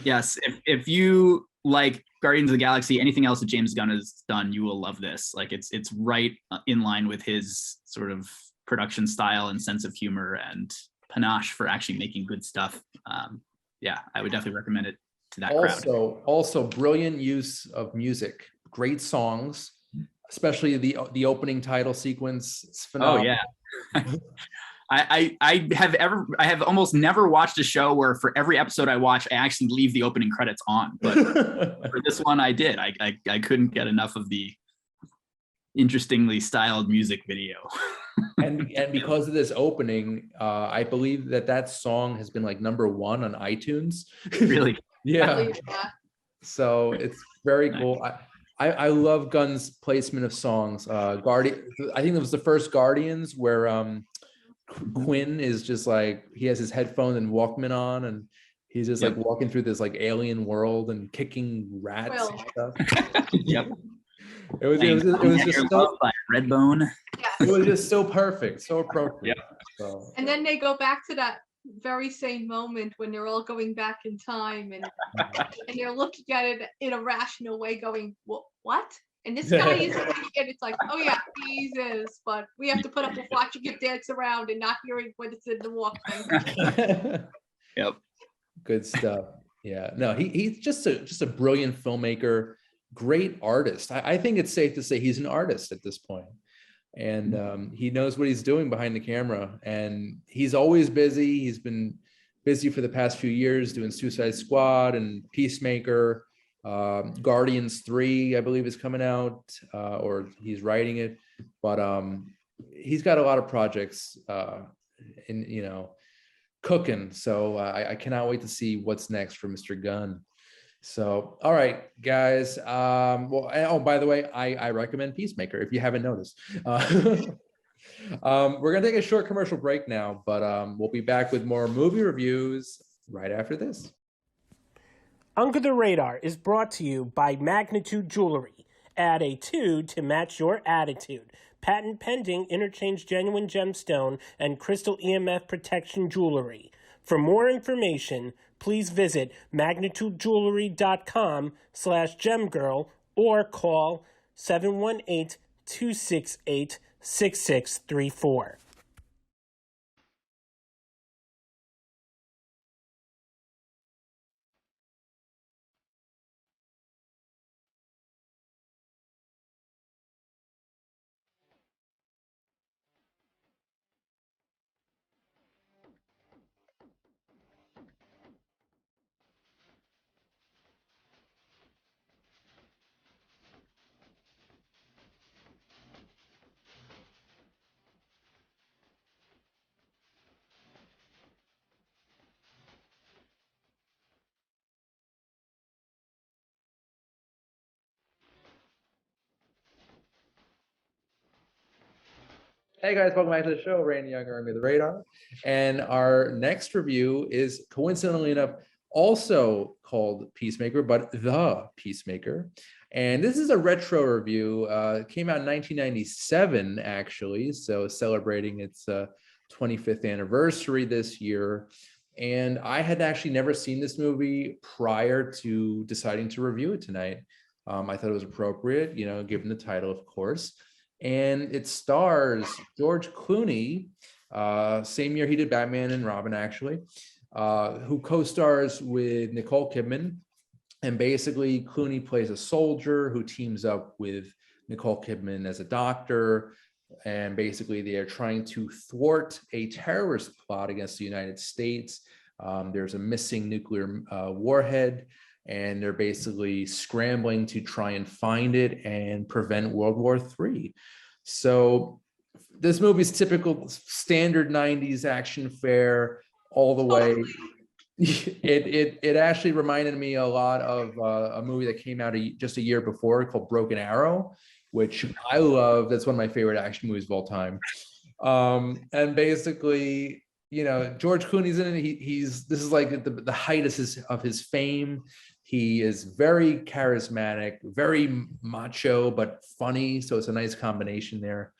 Speaker 3: yes, if you like Guardians of the Galaxy, anything else that James Gunn has done, you will love this. Like, it's right in line with his sort of production style and sense of humor and panache for actually making good stuff. Yeah, I would definitely recommend it to that crowd.
Speaker 1: Also brilliant use of music, great songs, especially the opening title sequence. It's phenomenal.
Speaker 3: Oh yeah. I have almost never watched a show where for every episode I watch, I actually leave the opening credits on. But for this one, I did. I couldn't get enough of the interestingly styled music video.
Speaker 1: and because of this opening, I believe that song has been like #1 on iTunes.
Speaker 3: Really?
Speaker 1: Yeah. So it's very cool. I love Gunn's placement of songs. Guardian, I think it was the first Guardians where Quinn is just like, he has his headphones and Walkman on, and he's just like walking through this like alien world and kicking rats and stuff.
Speaker 3: Yep.
Speaker 1: It was just so
Speaker 3: Redbone.
Speaker 2: Yeah.
Speaker 1: It was just so perfect, so appropriate.
Speaker 3: Yep.
Speaker 1: So.
Speaker 2: And then they go back to that very same moment when they're all going back in time and they're looking at it in a rational way, going, what? And this guy is, and it's like, oh yeah, Jesus, but we have to put up with watching it dance around and not hearing what it's in the Walkman.
Speaker 3: Yep.
Speaker 1: Good stuff. Yeah. No, he's just a brilliant filmmaker, great artist. I think it's safe to say he's an artist at this point. And he knows what he's doing behind the camera, and he's always busy. He's been busy for the past few years doing Suicide Squad and Peacemaker. Guardians 3, I believe, is coming out, or he's writing it, but he's got a lot of projects cooking. So I cannot wait to see what's next for Mr. Gunn. So, all right, guys. By the way, I recommend Peacemaker if you haven't noticed. We're gonna take a short commercial break now, but we'll be back with more movie reviews right after this.
Speaker 4: Under the Radar is brought to you by Magnitude Jewelry. Add a 2 to match your attitude. Patent pending, interchange genuine gemstone and crystal EMF protection jewelry. For more information, please visit magnitudejewelry.com/gemgirl or call 718-268-6634.
Speaker 1: Hey guys, welcome back to the show. Randy Unger, Under the Radar. And our next review is, coincidentally enough, also called Peacemaker, but The Peacemaker. And this is a retro review. It came out in 1997, actually, so celebrating its 25th anniversary this year. And I had actually never seen this movie prior to deciding to review it tonight. I thought it was appropriate, given the title, of course. And it stars George Clooney, same year he did Batman and Robin, actually, who co-stars with Nicole Kidman. And basically, Clooney plays a soldier who teams up with Nicole Kidman as a doctor. And basically, they are trying to thwart a terrorist plot against the United States. There's a missing nuclear warhead, and they're basically scrambling to try and find it and prevent World War III. So this movie is typical standard 90s action fare all the way. It actually reminded me a lot of a movie that came out just a year before called Broken Arrow, which I love. That's one of my favorite action movies of all time. And basically, George Clooney's in it. This is like the height of his fame. He is very charismatic, very macho, but funny. So it's a nice combination there.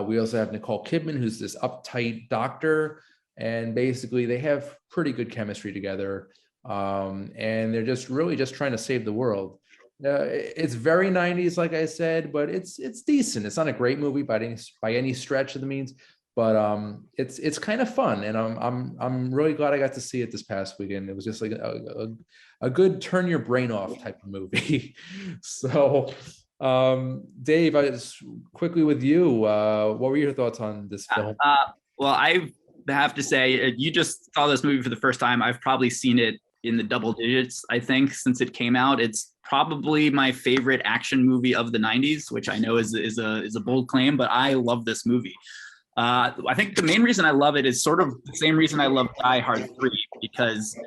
Speaker 1: We also have Nicole Kidman, who's this uptight doctor. And basically they have pretty good chemistry together. And they're just really just trying to save the world. It's very 90s, like I said, but it's decent. It's not a great movie by any stretch of the means, but it's kind of fun, and I'm really glad I got to see it this past weekend. It was just like a good turn your brain off type of movie. So Dave, quickly with you, what were your thoughts on this film?
Speaker 3: Well, I've have to say, you just saw this movie for the first time. I've probably seen it in the double digits, I think, since it came out. It's probably my favorite action movie of the 90s, which I know is a bold claim, but I love this movie. I think the main reason I love it is sort of the same reason I love Die Hard 3, because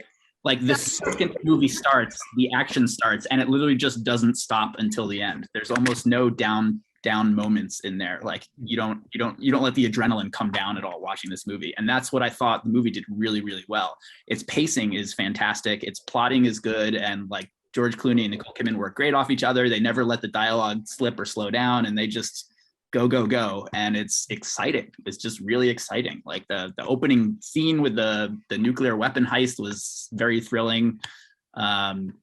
Speaker 3: like the second the movie starts, the action starts, and it literally just doesn't stop until the end. There's almost no down moments in there. Like you don't let the adrenaline come down at all watching this movie. And that's what I thought the movie did really, really well. Its pacing is fantastic. Its plotting is good. And like George Clooney and Nicole Kidman work great off each other. They never let the dialogue slip or slow down, and they just go. And it's exciting. It's just really exciting. Like the opening scene with the nuclear weapon heist was very thrilling. And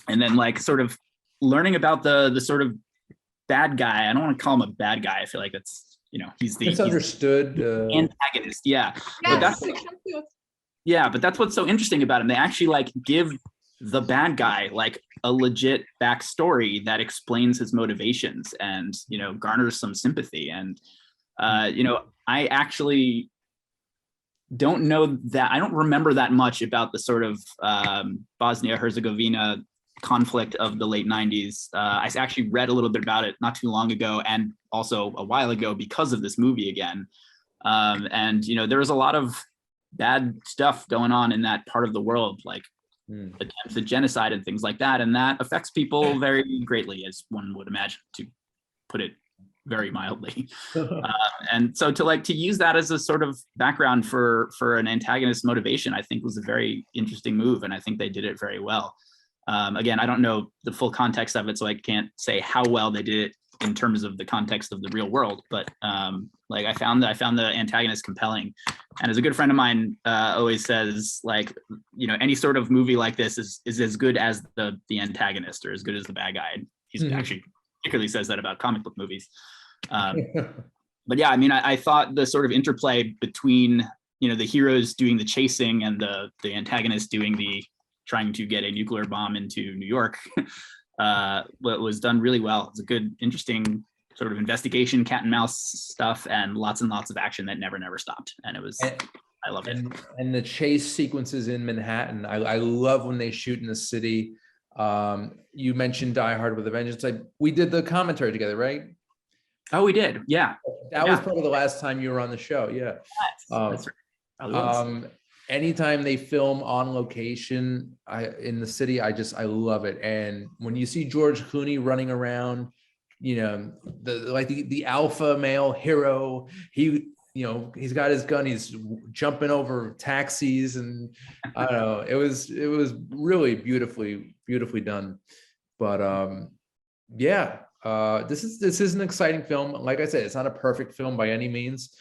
Speaker 3: then like sort of learning about the sort of bad guy. I don't want to call him a bad guy. I feel like that's, he's the
Speaker 1: misunderstood
Speaker 3: antagonist. Yeah.
Speaker 2: Yes.
Speaker 3: But that's what's so interesting about him. They actually like give the bad guy like a legit backstory that explains his motivations and, garners some sympathy. And, I actually don't know that. I don't remember that much about the sort of Bosnia-Herzegovina conflict of the late 90s. I actually read a little bit about it not too long ago, and also a while ago because of this movie again. And there was a lot of bad stuff going on in that part of the world, like attempts at genocide and things like that, and that affects people very greatly, as one would imagine, to put it very mildly. And so to use that as a sort of background for an antagonist motivation, I think was a very interesting move, and I think they did it very well. Again, I don't know the full context of it, so I can't say how well they did it in terms of the context of the real world. But I found the antagonist compelling. And as a good friend of mine always says, like, any sort of movie like this is as good as the antagonist, or as good as the bad guy. And he's actually particularly says that about comic book movies. But yeah, I mean, I thought the sort of interplay between the heroes doing the chasing and the antagonist doing the trying to get a nuclear bomb into New York was done really well. It's a good, interesting sort of investigation, cat and mouse stuff, and lots of action that never stopped. And I loved it.
Speaker 1: And the chase sequences in Manhattan, I love when they shoot in the city. You mentioned Die Hard with a Vengeance. We did the commentary together, right?
Speaker 3: Oh, we did. Yeah.
Speaker 1: That was probably the last time you were on the show. Yeah.
Speaker 3: That's right.
Speaker 1: Anytime they film on location in the city, I love it. And when you see George Clooney running around, the alpha male hero, he's got his gun, he's jumping over taxis, and I don't know, it was really beautifully done. But this is an exciting film. Like I said, it's not a perfect film by any means,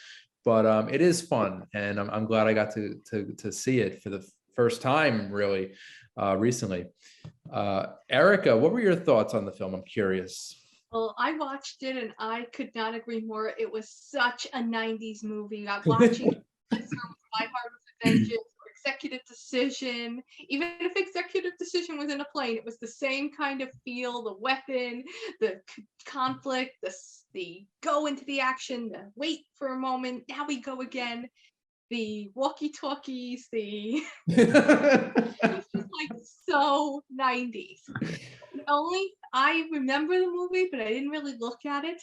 Speaker 1: but it is fun, and I'm glad I got to see it for the first time really recently. Erica, what were your thoughts on the film? I'm curious.
Speaker 2: Well, I watched it and I could not agree more. It was such a 90s movie. I'm watching it with My Heart with a Vengeance, or Executive Decision. Even if Executive Decision was in a plane, it was the same kind of feel, the weapon, the conflict, the go into the action, the wait for a moment, now we go again, the walkie-talkies, it's just like so 90s. I remember the movie, but I didn't really look at it.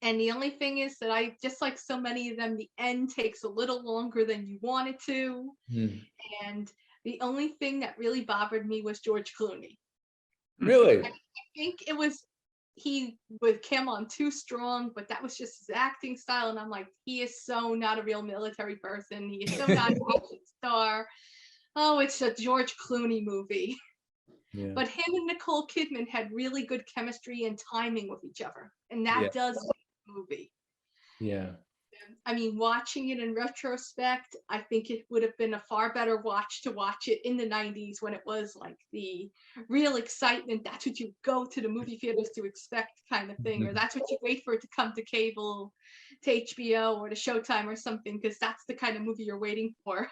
Speaker 2: And the only thing is that I, just like so many of them, the end takes a little longer than you want it to. And the only thing that really bothered me was George Clooney.
Speaker 1: Really?
Speaker 2: I think it was, he would come on too strong, but that was just his acting style. And I'm like, he is so not a real military person. He is so not an action star. Oh, it's a George Clooney movie. Yeah. But him and Nicole Kidman had really good chemistry and timing with each other. And that does make the movie. Yeah. I mean, watching it in retrospect, I think it would have been a far better watch to watch it in the 90s, when it was like the real excitement. That's what you go to the movie theaters to expect, kind of thing. Or that's what you wait for it to come to cable, to HBO or to Showtime or something, because that's the kind of movie you're waiting for.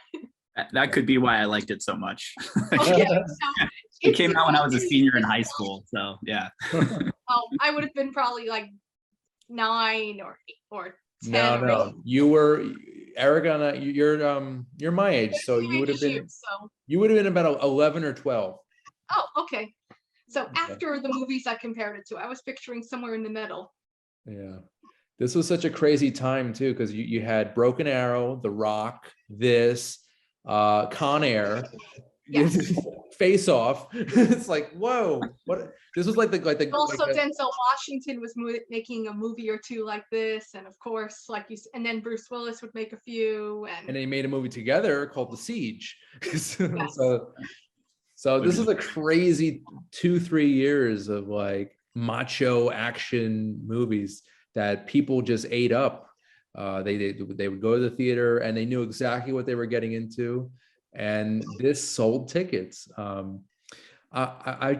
Speaker 3: That could be why I liked it so much. Okay, so it came out when I was a senior in high school, so yeah.
Speaker 2: I would have been probably like 9 or 10.
Speaker 1: No, you were Erica, you're my age, so you would have been about 11 or 12.
Speaker 2: Oh, okay. So
Speaker 1: Okay.
Speaker 2: after the movies I compared it to, I was picturing somewhere in the middle.
Speaker 1: Yeah. This was such a crazy time too, because you had Broken Arrow, The Rock, this, Con Air,
Speaker 2: Yes.
Speaker 1: Face Off. It's like, whoa, what? This was like
Speaker 2: Also,
Speaker 1: like
Speaker 2: Denzel Washington was making a movie or two like this, and of course, and then Bruce Willis would make a few,
Speaker 1: and they made a movie together called The Siege.
Speaker 2: Yes.
Speaker 1: So this is a crazy 2-3 years of like macho action movies that people just ate up. They would go to the theater and they knew exactly what they were getting into, and this sold tickets. I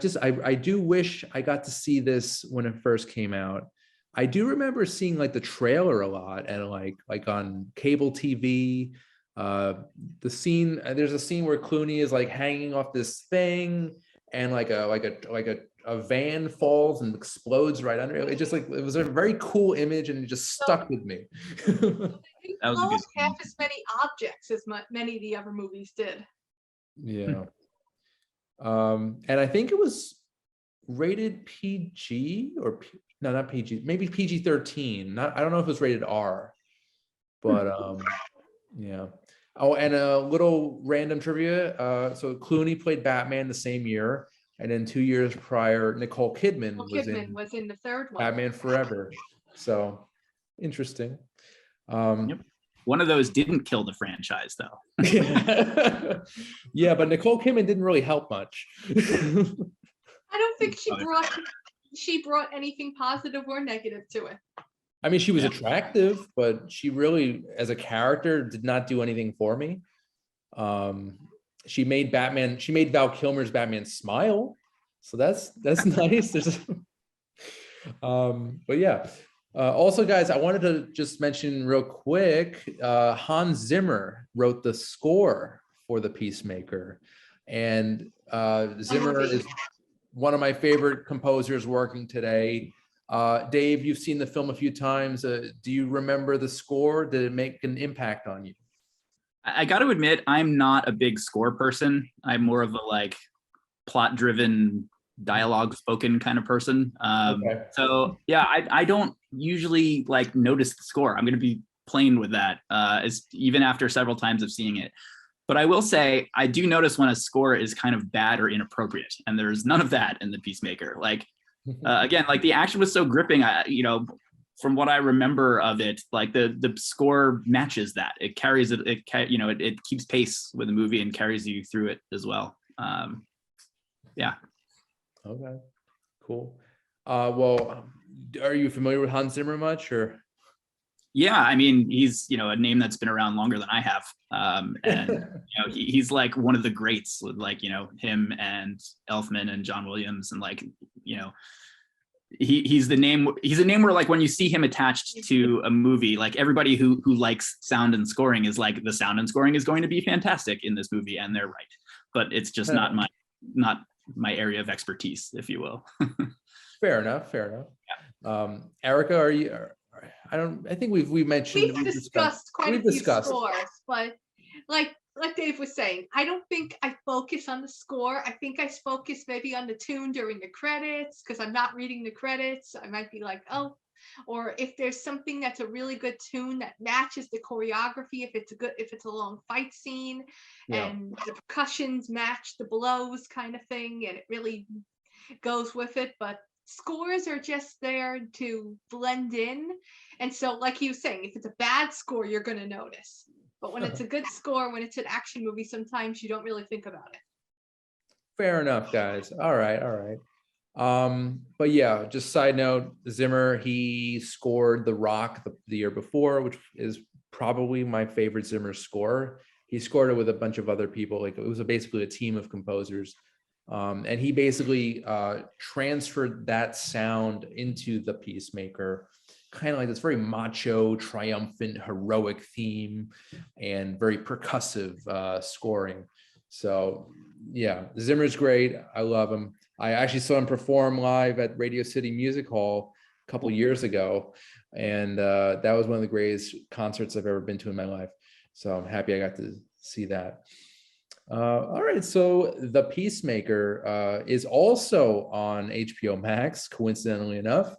Speaker 1: do wish I got to see this when it first came out. I do remember seeing like the trailer a lot and like on cable TV. There's a scene where Clooney is like hanging off this thing and like a van falls and explodes right under it. It was a very cool image and it just stuck with me.
Speaker 2: That was a good half as many objects as many of the other movies did.
Speaker 1: Yeah. And I think it was rated PG or no, not PG, maybe PG-13. I don't know if it was rated R, but yeah. Oh, and a little random trivia. So Clooney played Batman the same year, and then 2 years prior, Nicole Kidman
Speaker 2: was in the third one.
Speaker 1: Batman Forever. So interesting.
Speaker 3: Yep. One of those didn't kill the franchise, though.
Speaker 1: Yeah, but Nicole Kidman didn't really help much.
Speaker 2: I don't think she brought anything positive or negative to it.
Speaker 1: I mean, she was attractive, but she really, as a character, did not do anything for me. She made Val Kilmer's Batman smile, so that's nice. But yeah. Also, guys, I wanted to just mention real quick, Hans Zimmer wrote the score for the Peacemaker, and Zimmer is one of my favorite composers working today. Dave, you've seen the film a few times. Do you remember the score? Did it make an impact on you?
Speaker 3: I got to admit, I'm not a big score person. I'm more of a like plot-driven, dialogue-spoken kind of person.
Speaker 1: Okay.
Speaker 3: So yeah, I don't usually like notice the score. I'm going to be plain with that, even after several times of seeing it. But I will say, I do notice when a score is kind of bad or inappropriate, and there's none of that in the Peacemaker. Like, again, like the action was so gripping. From what I remember of it, like the score matches that. It carries it. It keeps pace with the movie and carries you through it as well. Yeah.
Speaker 1: Okay. Cool. Well, are you familiar with Hans Zimmer much, or?
Speaker 3: Yeah, I mean, he's a name that's been around longer than I have, and he's like one of the greats, like him and Elfman and John Williams, and like he's a name where like when you see him attached to a movie, like everybody who likes sound and scoring is like, the sound and scoring is going to be fantastic in this movie, and they're right, but it's just not my area of expertise, if you will.
Speaker 1: Fair enough. Yeah. Erica, I think we've mentioned.
Speaker 2: We've discussed quite a few scores, but like Dave was saying, I don't think I focus on the score. I think I focus maybe on the tune during the credits, because I'm not reading the credits. I might be like, oh, or if there's something that's a really good tune that matches the choreography, if it's a long fight scene, and the percussions match the blows kind of thing, and it really goes with it. But scores are just there to blend in. And so, like he was saying, if it's a bad score, you're going to notice. But when it's a good score, when it's an action movie, sometimes you don't really think about it.
Speaker 1: Fair enough, guys. All right. But yeah, just side note, Zimmer, he scored The Rock the year before, which is probably my favorite Zimmer score. He scored it with a bunch of other people. Like, it was basically a team of composers. And he basically transferred that sound into the Peacemaker, kind of like this very macho, triumphant, heroic theme, and very percussive scoring. So yeah, Zimmer's great. I love him. I actually saw him perform live at Radio City Music Hall a couple years ago, and that was one of the greatest concerts I've ever been to in my life. So I'm happy I got to see that. All right, so The Peacemaker is also on HBO Max, coincidentally enough.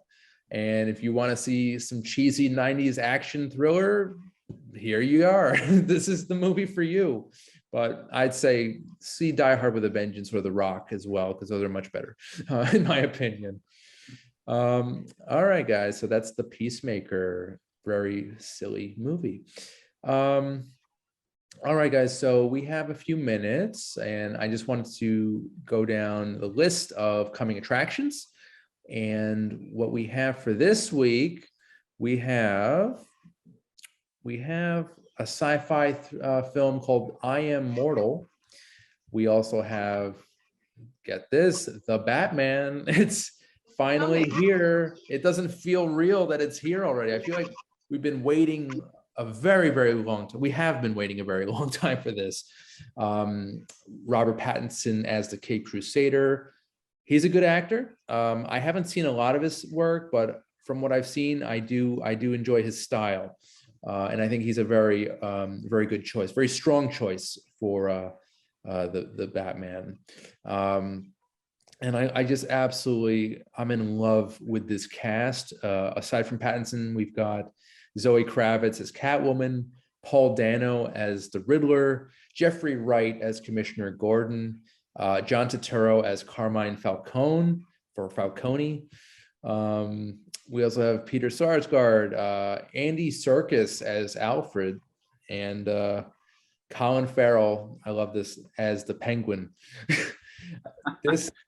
Speaker 1: And if you want to see some cheesy 90s action thriller, here you are. This is the movie for you. But I'd say see Die Hard with a Vengeance or The Rock as well, because those are much better, in my opinion. All right, guys. So that's The Peacemaker. Very silly movie. All right, guys. So we have a few minutes, and I just wanted to go down the list of coming attractions. And what we have for this week, we have a sci-fi film called I Am Mortal. We also have, get this, The Batman. It's finally here. It doesn't feel real that it's here already. I feel like we've been waiting a very, very long time. We have been waiting a very long time for this. Robert Pattinson as the Cape Crusader. He's a good actor. I haven't seen a lot of his work, but from what I've seen, I do enjoy his style. And I think he's a very, very good choice, very strong choice for the Batman. And I just absolutely, I'm in love with this cast. Aside from Pattinson, we've got Zoe Kravitz as Catwoman, Paul Dano as the Riddler, Jeffrey Wright as Commissioner Gordon, John Turturro as Carmine Falcone for Falcone. We also have Peter Sarsgaard, Andy Serkis as Alfred, and Colin Farrell, I love this, as the Penguin.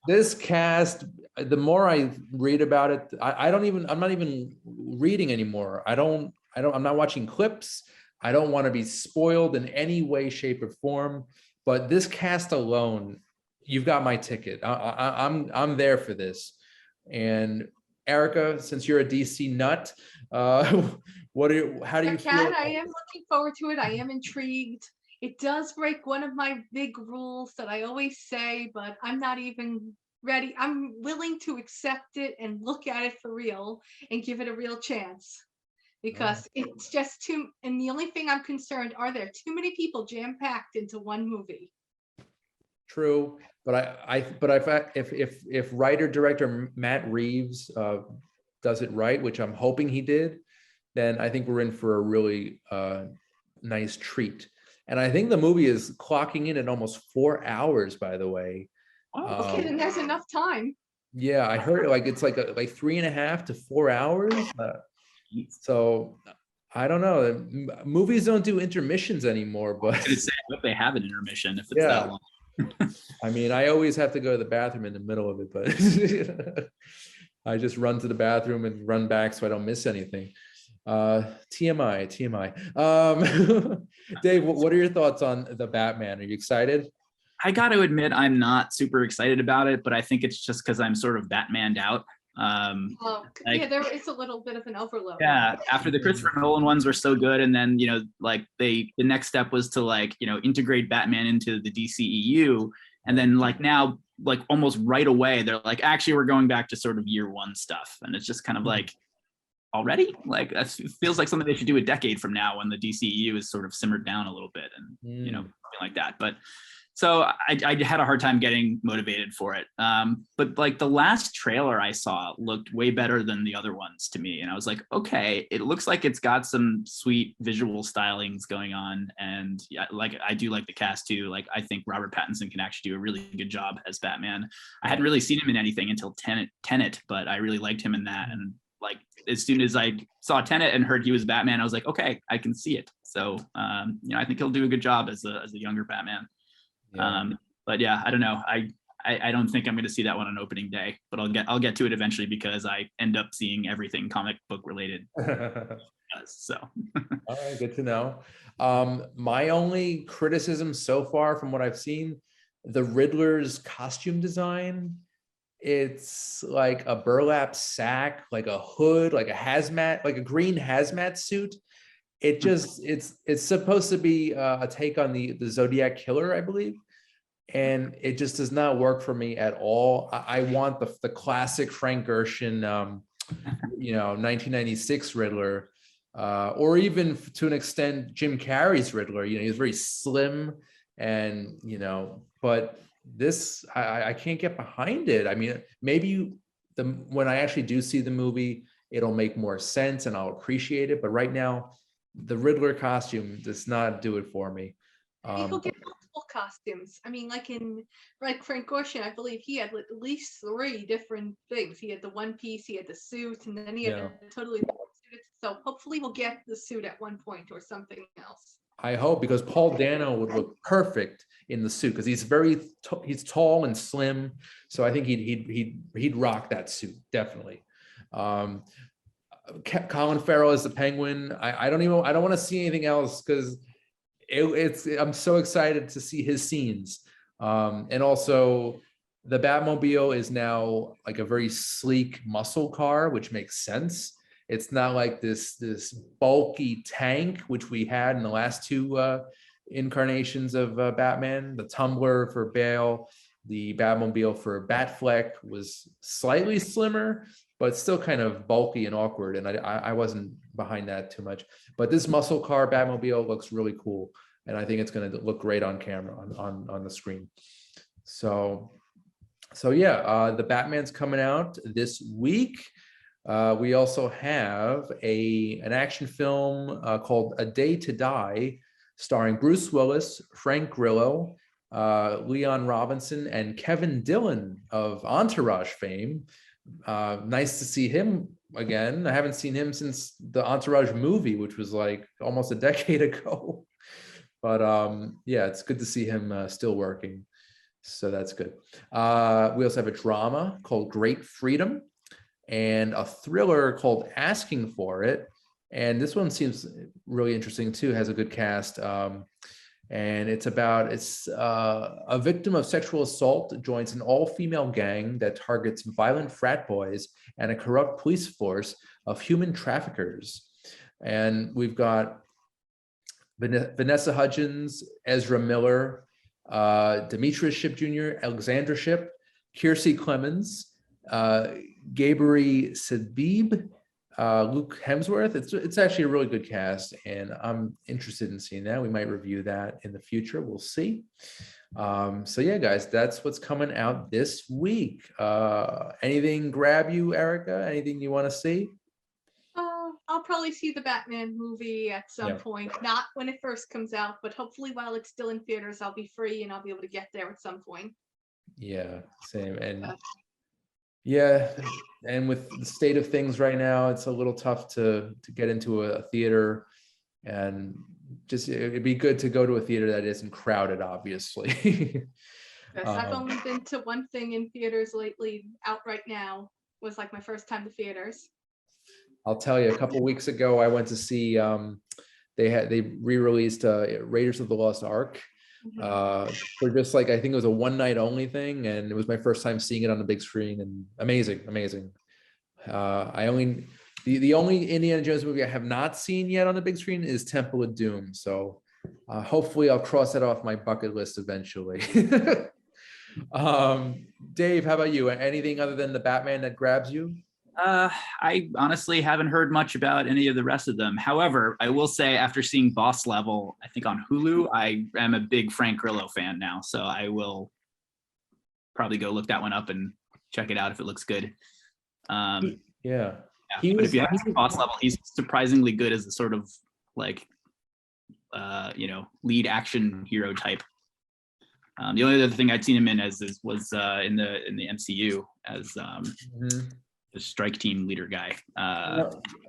Speaker 1: This cast, the more I read about it, I'm not even reading anymore. I'm not watching clips. I don't want to be spoiled in any way, shape, or form. But this cast alone, you've got my ticket. I'm there for this. And Erica, since you're a DC nut, how do you feel?
Speaker 2: I am looking forward to it. I am intrigued. It does break one of my big rules that I always say, but I'm not even ready. I'm willing to accept it and look at it for real and give it a real chance, because it's just too. And the only thing I'm concerned, are there too many people jam-packed into one movie?
Speaker 1: True, but if writer director Matt Reeves does it right, which I'm hoping he did, then I think we're in for a really nice treat. And I think the movie is clocking in at almost 4 hours, by the way.
Speaker 2: Oh, okay, then there's enough time.
Speaker 1: Yeah, I heard it's like 3.5 to 4 hours. So I don't know. Movies don't do intermissions anymore, but
Speaker 3: I hope they have an intermission if it's that long.
Speaker 1: I mean, I always have to go to the bathroom in the middle of it, but I just run to the bathroom and run back so I don't miss anything. TMI. Dave, what are your thoughts on the Batman? Are you excited?
Speaker 3: I got to admit, I'm not super excited about it, but I think it's just because I'm sort of Batmaned out.
Speaker 2: There is a little bit of an overload.
Speaker 3: Yeah, after the Christopher Nolan ones were so good, and then the next step was to integrate Batman into the DCEU, and then now almost right away they're like, actually we're going back to sort of year one stuff, and it's just kind of already that feels like something they should do a decade from now when the DCEU is sort of simmered down a little bit and something like that. But so I had a hard time getting motivated for it. But the last trailer I saw looked way better than the other ones to me. And I was like, okay, it looks like it's got some sweet visual stylings going on. And I do like the cast too. I think Robert Pattinson can actually do a really good job as Batman. I hadn't really seen him in anything until Tenet, but I really liked him in that. And as soon as I saw Tenet and heard he was Batman, I was like, okay, I can see it. So, I think he'll do a good job as a younger Batman. Yeah. But yeah, I don't know. I don't think I'm going to see that one on opening day, but I'll get to it eventually because I end up seeing everything comic book related. So.
Speaker 1: All right, good to know. My only criticism so far from what I've seen, the Riddler's costume design, it's like a burlap sack, like a hood, like a hazmat, like a green hazmat suit. It just it's supposed to be a take on the Zodiac Killer, I believe, and it just does not work for me at all. I want the classic Frank Gorshin 1996 Riddler, or even to an extent, Jim Carrey's Riddler. You know, he's very slim, and but this I can't get behind it. I mean, maybe when I actually do see the movie, it'll make more sense and I'll appreciate it. But right now, the Riddler costume does not do it for me.
Speaker 2: He'll get multiple costumes. I mean, like Frank Gorshin, I believe he had at least 3 different things. He had the one piece, he had the suit, and then he had a totally different suit. So hopefully we'll get the suit at one point or something else.
Speaker 1: I hope, because Paul Dano would look perfect in the suit, because he's tall and slim. So I think he'd rock that suit, definitely. Colin Farrell as the Penguin. I don't want to see anything else, because I'm so excited to see his scenes. And also the Batmobile is now like a very sleek muscle car, which makes sense. It's not like this bulky tank, which we had in the last 2 incarnations of Batman. The Tumbler for Bale, the Batmobile for Batfleck was slightly slimmer, but still kind of bulky and awkward. And I wasn't behind that too much. But this muscle car Batmobile looks really cool. And I think it's going to look great on camera, on the screen. So yeah, the Batman's coming out this week. We also have an action film called A Day to Die, starring Bruce Willis, Frank Grillo, Leon Robinson, and Kevin Dillon of Entourage fame. Nice to see him again. I haven't seen him since the Entourage movie, which was like almost a decade ago. But yeah, it's good to see him still working. So that's good. We also have a drama called Great Freedom, and a thriller called Asking for It. And this one seems really interesting too, has a good cast. And it's a victim of sexual assault joins an all-female gang that targets violent frat boys and a corrupt police force of human traffickers. And we've got Vanessa Hudgens, Ezra Miller, Demetrius Shipp Jr., Alexandra Shipp, Kiersey Clemens, Gabri Sadbib, Luke Hemsworth. It's actually a really good cast, and I'm interested in seeing that. We might review that in the future. We'll see. So yeah, guys, that's what's coming out this week. Anything grab you, Erica? Anything you want to see?
Speaker 2: I'll probably see the Batman movie at some point. Not when it first comes out, but hopefully while it's still in theaters, I'll be free and I'll be able to get there at some point.
Speaker 1: Yeah, same. And yeah, and with the state of things right now, it's a little tough to get into a theater, and just it'd be good to go to a theater that isn't crowded, obviously.
Speaker 2: Yes, I've only been to one thing in theaters lately. Out right now was like my first time to theaters.
Speaker 1: I'll tell you, a couple weeks ago, I went to see they re-released Raiders of the Lost Ark. For just like, I think it was a one night only thing, and it was my first time seeing it on the big screen, and amazing. The only Indiana Jones movie I have not seen yet on the big screen is Temple of Doom. So hopefully I'll cross that off my bucket list eventually. Dave, how about you? Anything other than the Batman that grabs you?
Speaker 3: I honestly haven't heard much about any of the rest of them. However, I will say, after seeing Boss Level, I think on Hulu, I am a big Frank Grillo fan now, so I will probably go look that one up and check it out if it looks good.
Speaker 1: Yeah.
Speaker 3: But if you have Boss Level, he's surprisingly good as a sort of like, lead action hero type. The only other thing I'd seen him in was in the MCU as the strike team leader guy.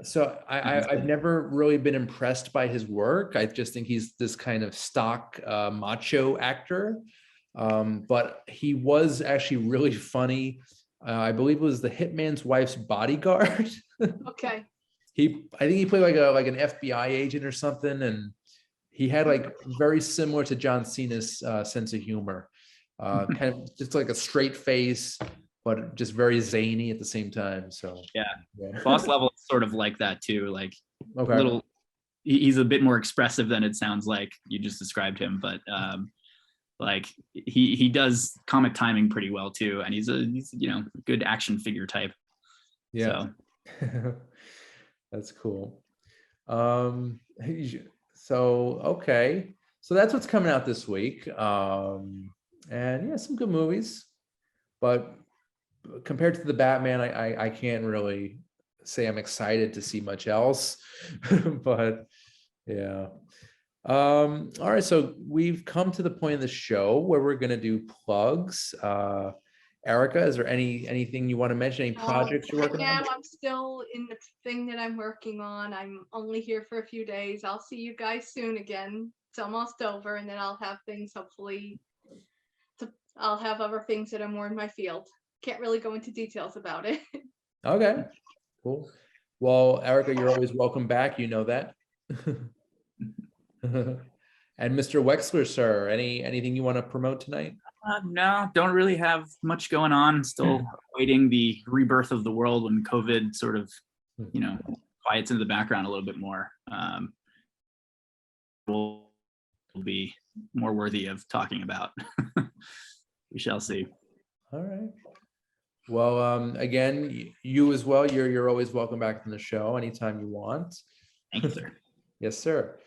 Speaker 1: So I've never really been impressed by his work. I just think he's this kind of stock macho actor, but he was actually really funny. I believe it was The Hitman's Wife's Bodyguard.
Speaker 2: Okay.
Speaker 1: I think he played like an FBI agent or something, and he had like very similar to John Cena's sense of humor, kind of just like a straight face, but just very zany at the same time. So
Speaker 3: yeah. Boss Level is sort of like that too. Like
Speaker 1: okay.
Speaker 3: He's a bit more expressive than it sounds like you just described him, but like he does comic timing pretty well too, and he's a good action figure type.
Speaker 1: Yeah. So. That's cool. Um, so okay, so that's what's coming out this week. And yeah, some good movies, but compared to the Batman, I can't really say I'm excited to see much else. But yeah. All right, so we've come to the point of the show where we're gonna do plugs. Erica, is there anything you want to mention? Any projects you're
Speaker 2: Right
Speaker 1: working
Speaker 2: now,
Speaker 1: on?
Speaker 2: I'm still in the thing that I'm working on. I'm only here for a few days. I'll see you guys soon again. It's almost over, and then I'll have things hopefully. I'll have other things that are more in my field. Can't really go into details about it.
Speaker 1: Okay, cool. Well, Erica, you're always welcome back. You know that. And Mr. Wexler, sir, anything you want to promote tonight?
Speaker 3: No, don't really have much going on. Still waiting the rebirth of the world when COVID sort of, quiets into the background a little bit more. Will be more worthy of talking about. We shall see.
Speaker 1: All right. Well, again, you as well. You're always welcome back on the show anytime you want.
Speaker 3: Thank you, sir.
Speaker 1: Yes, sir.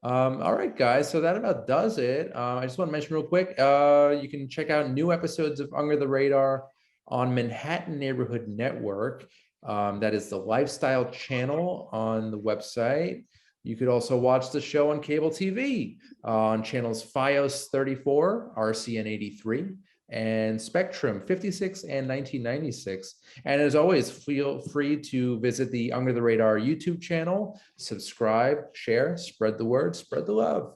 Speaker 1: All right, guys. So that about does it. I just want to mention real quick. You can check out new episodes of Under the Radar on Manhattan Neighborhood Network. That is the lifestyle channel on the website. You could also watch the show on cable TV on channels FiOS 34, RCN 83, and Spectrum 56 and 1996. And as always, feel free to visit the Under the Radar YouTube channel, subscribe, share, spread the word, spread the love.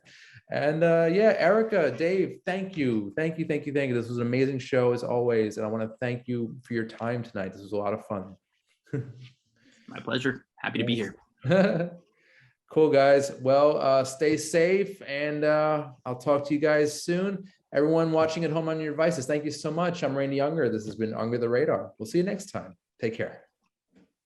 Speaker 1: And yeah, Erica, Dave, thank you. Thank you. This was an amazing show as always. And I want to thank you for your time tonight. This was a lot of fun.
Speaker 3: My pleasure. Happy to be here.
Speaker 1: Cool, guys. Well, stay safe, and I'll talk to you guys soon. Everyone watching at home on your devices, thank you so much. I'm Randy Unger. This has been Under the Radar. We'll see you next time. Take care.